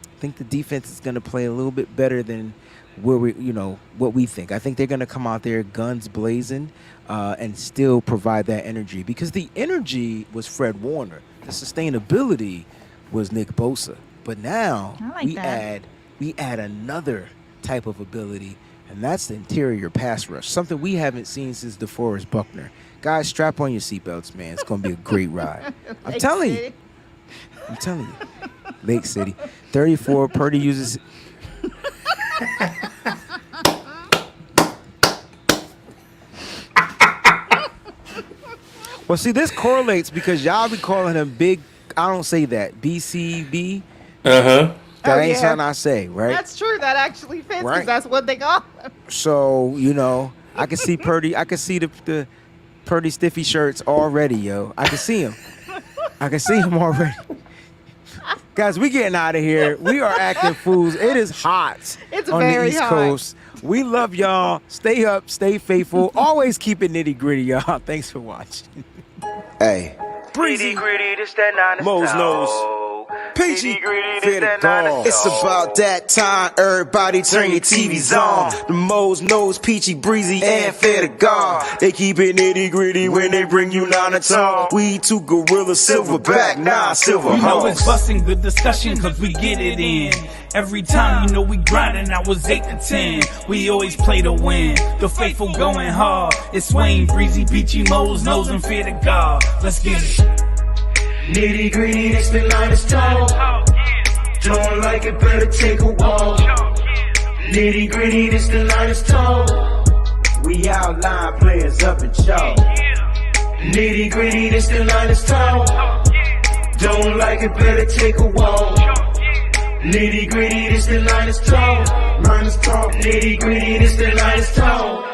C: I think the defense is going to play a little bit better than what we think. I think they're going to come out there guns blazing and still provide that energy, because the energy was Fred Warner. The sustainability was Nick Bosa. But now we add another type of ability, and that's the interior pass rush, something we haven't seen since DeForest Buckner. Guys, strap on your seatbelts, man. It's going to be a great ride. I'm telling you. Lake City. 34, Purdy uses... Well, see, this correlates because y'all be calling him Big, I don't say that, BCB. That ain't something I say, right?
G: That's true. That actually fits, because that's what they call him.
C: So, I can see Purdy. I can see the Purdy Stiffy shirts already, yo. I can see him. Already. Guys, we getting out of here. We are acting fools. It is hot on the East Coast. We love y'all. Stay up, stay faithful. Always keep it nitty gritty, y'all. Thanks for watching.
B: Hey.
D: Breezie, gritty, this that 9 to
B: Mo's nose.
D: Peachy, fear the dog.
B: It's about that time, everybody turn your TVs on. The Mo's nose, Peachy, Breezy, and Fair to God. They keep it nitty gritty when they bring you 9 to talk. We two gorilla, silverback, nah, silver
E: You know it's
B: hawks.
E: busting the discussion cause we get it in. Every time you know we grinding, I was 8 to 10. We always play to win. The faithful going hard. It's Wayne, Breezy, Peachy, Mo's nose, and Fear to God. Let's get it.
F: Nitty gritty, this the line is tall. Don't like it, better take a walk. Nitty gritty, this the line is tall. We outline players up in chalk. Nitty gritty, this the line is tall. Don't like it, better take a walk. Nitty gritty, this the line is tall. Nitty gritty, this the line is tall.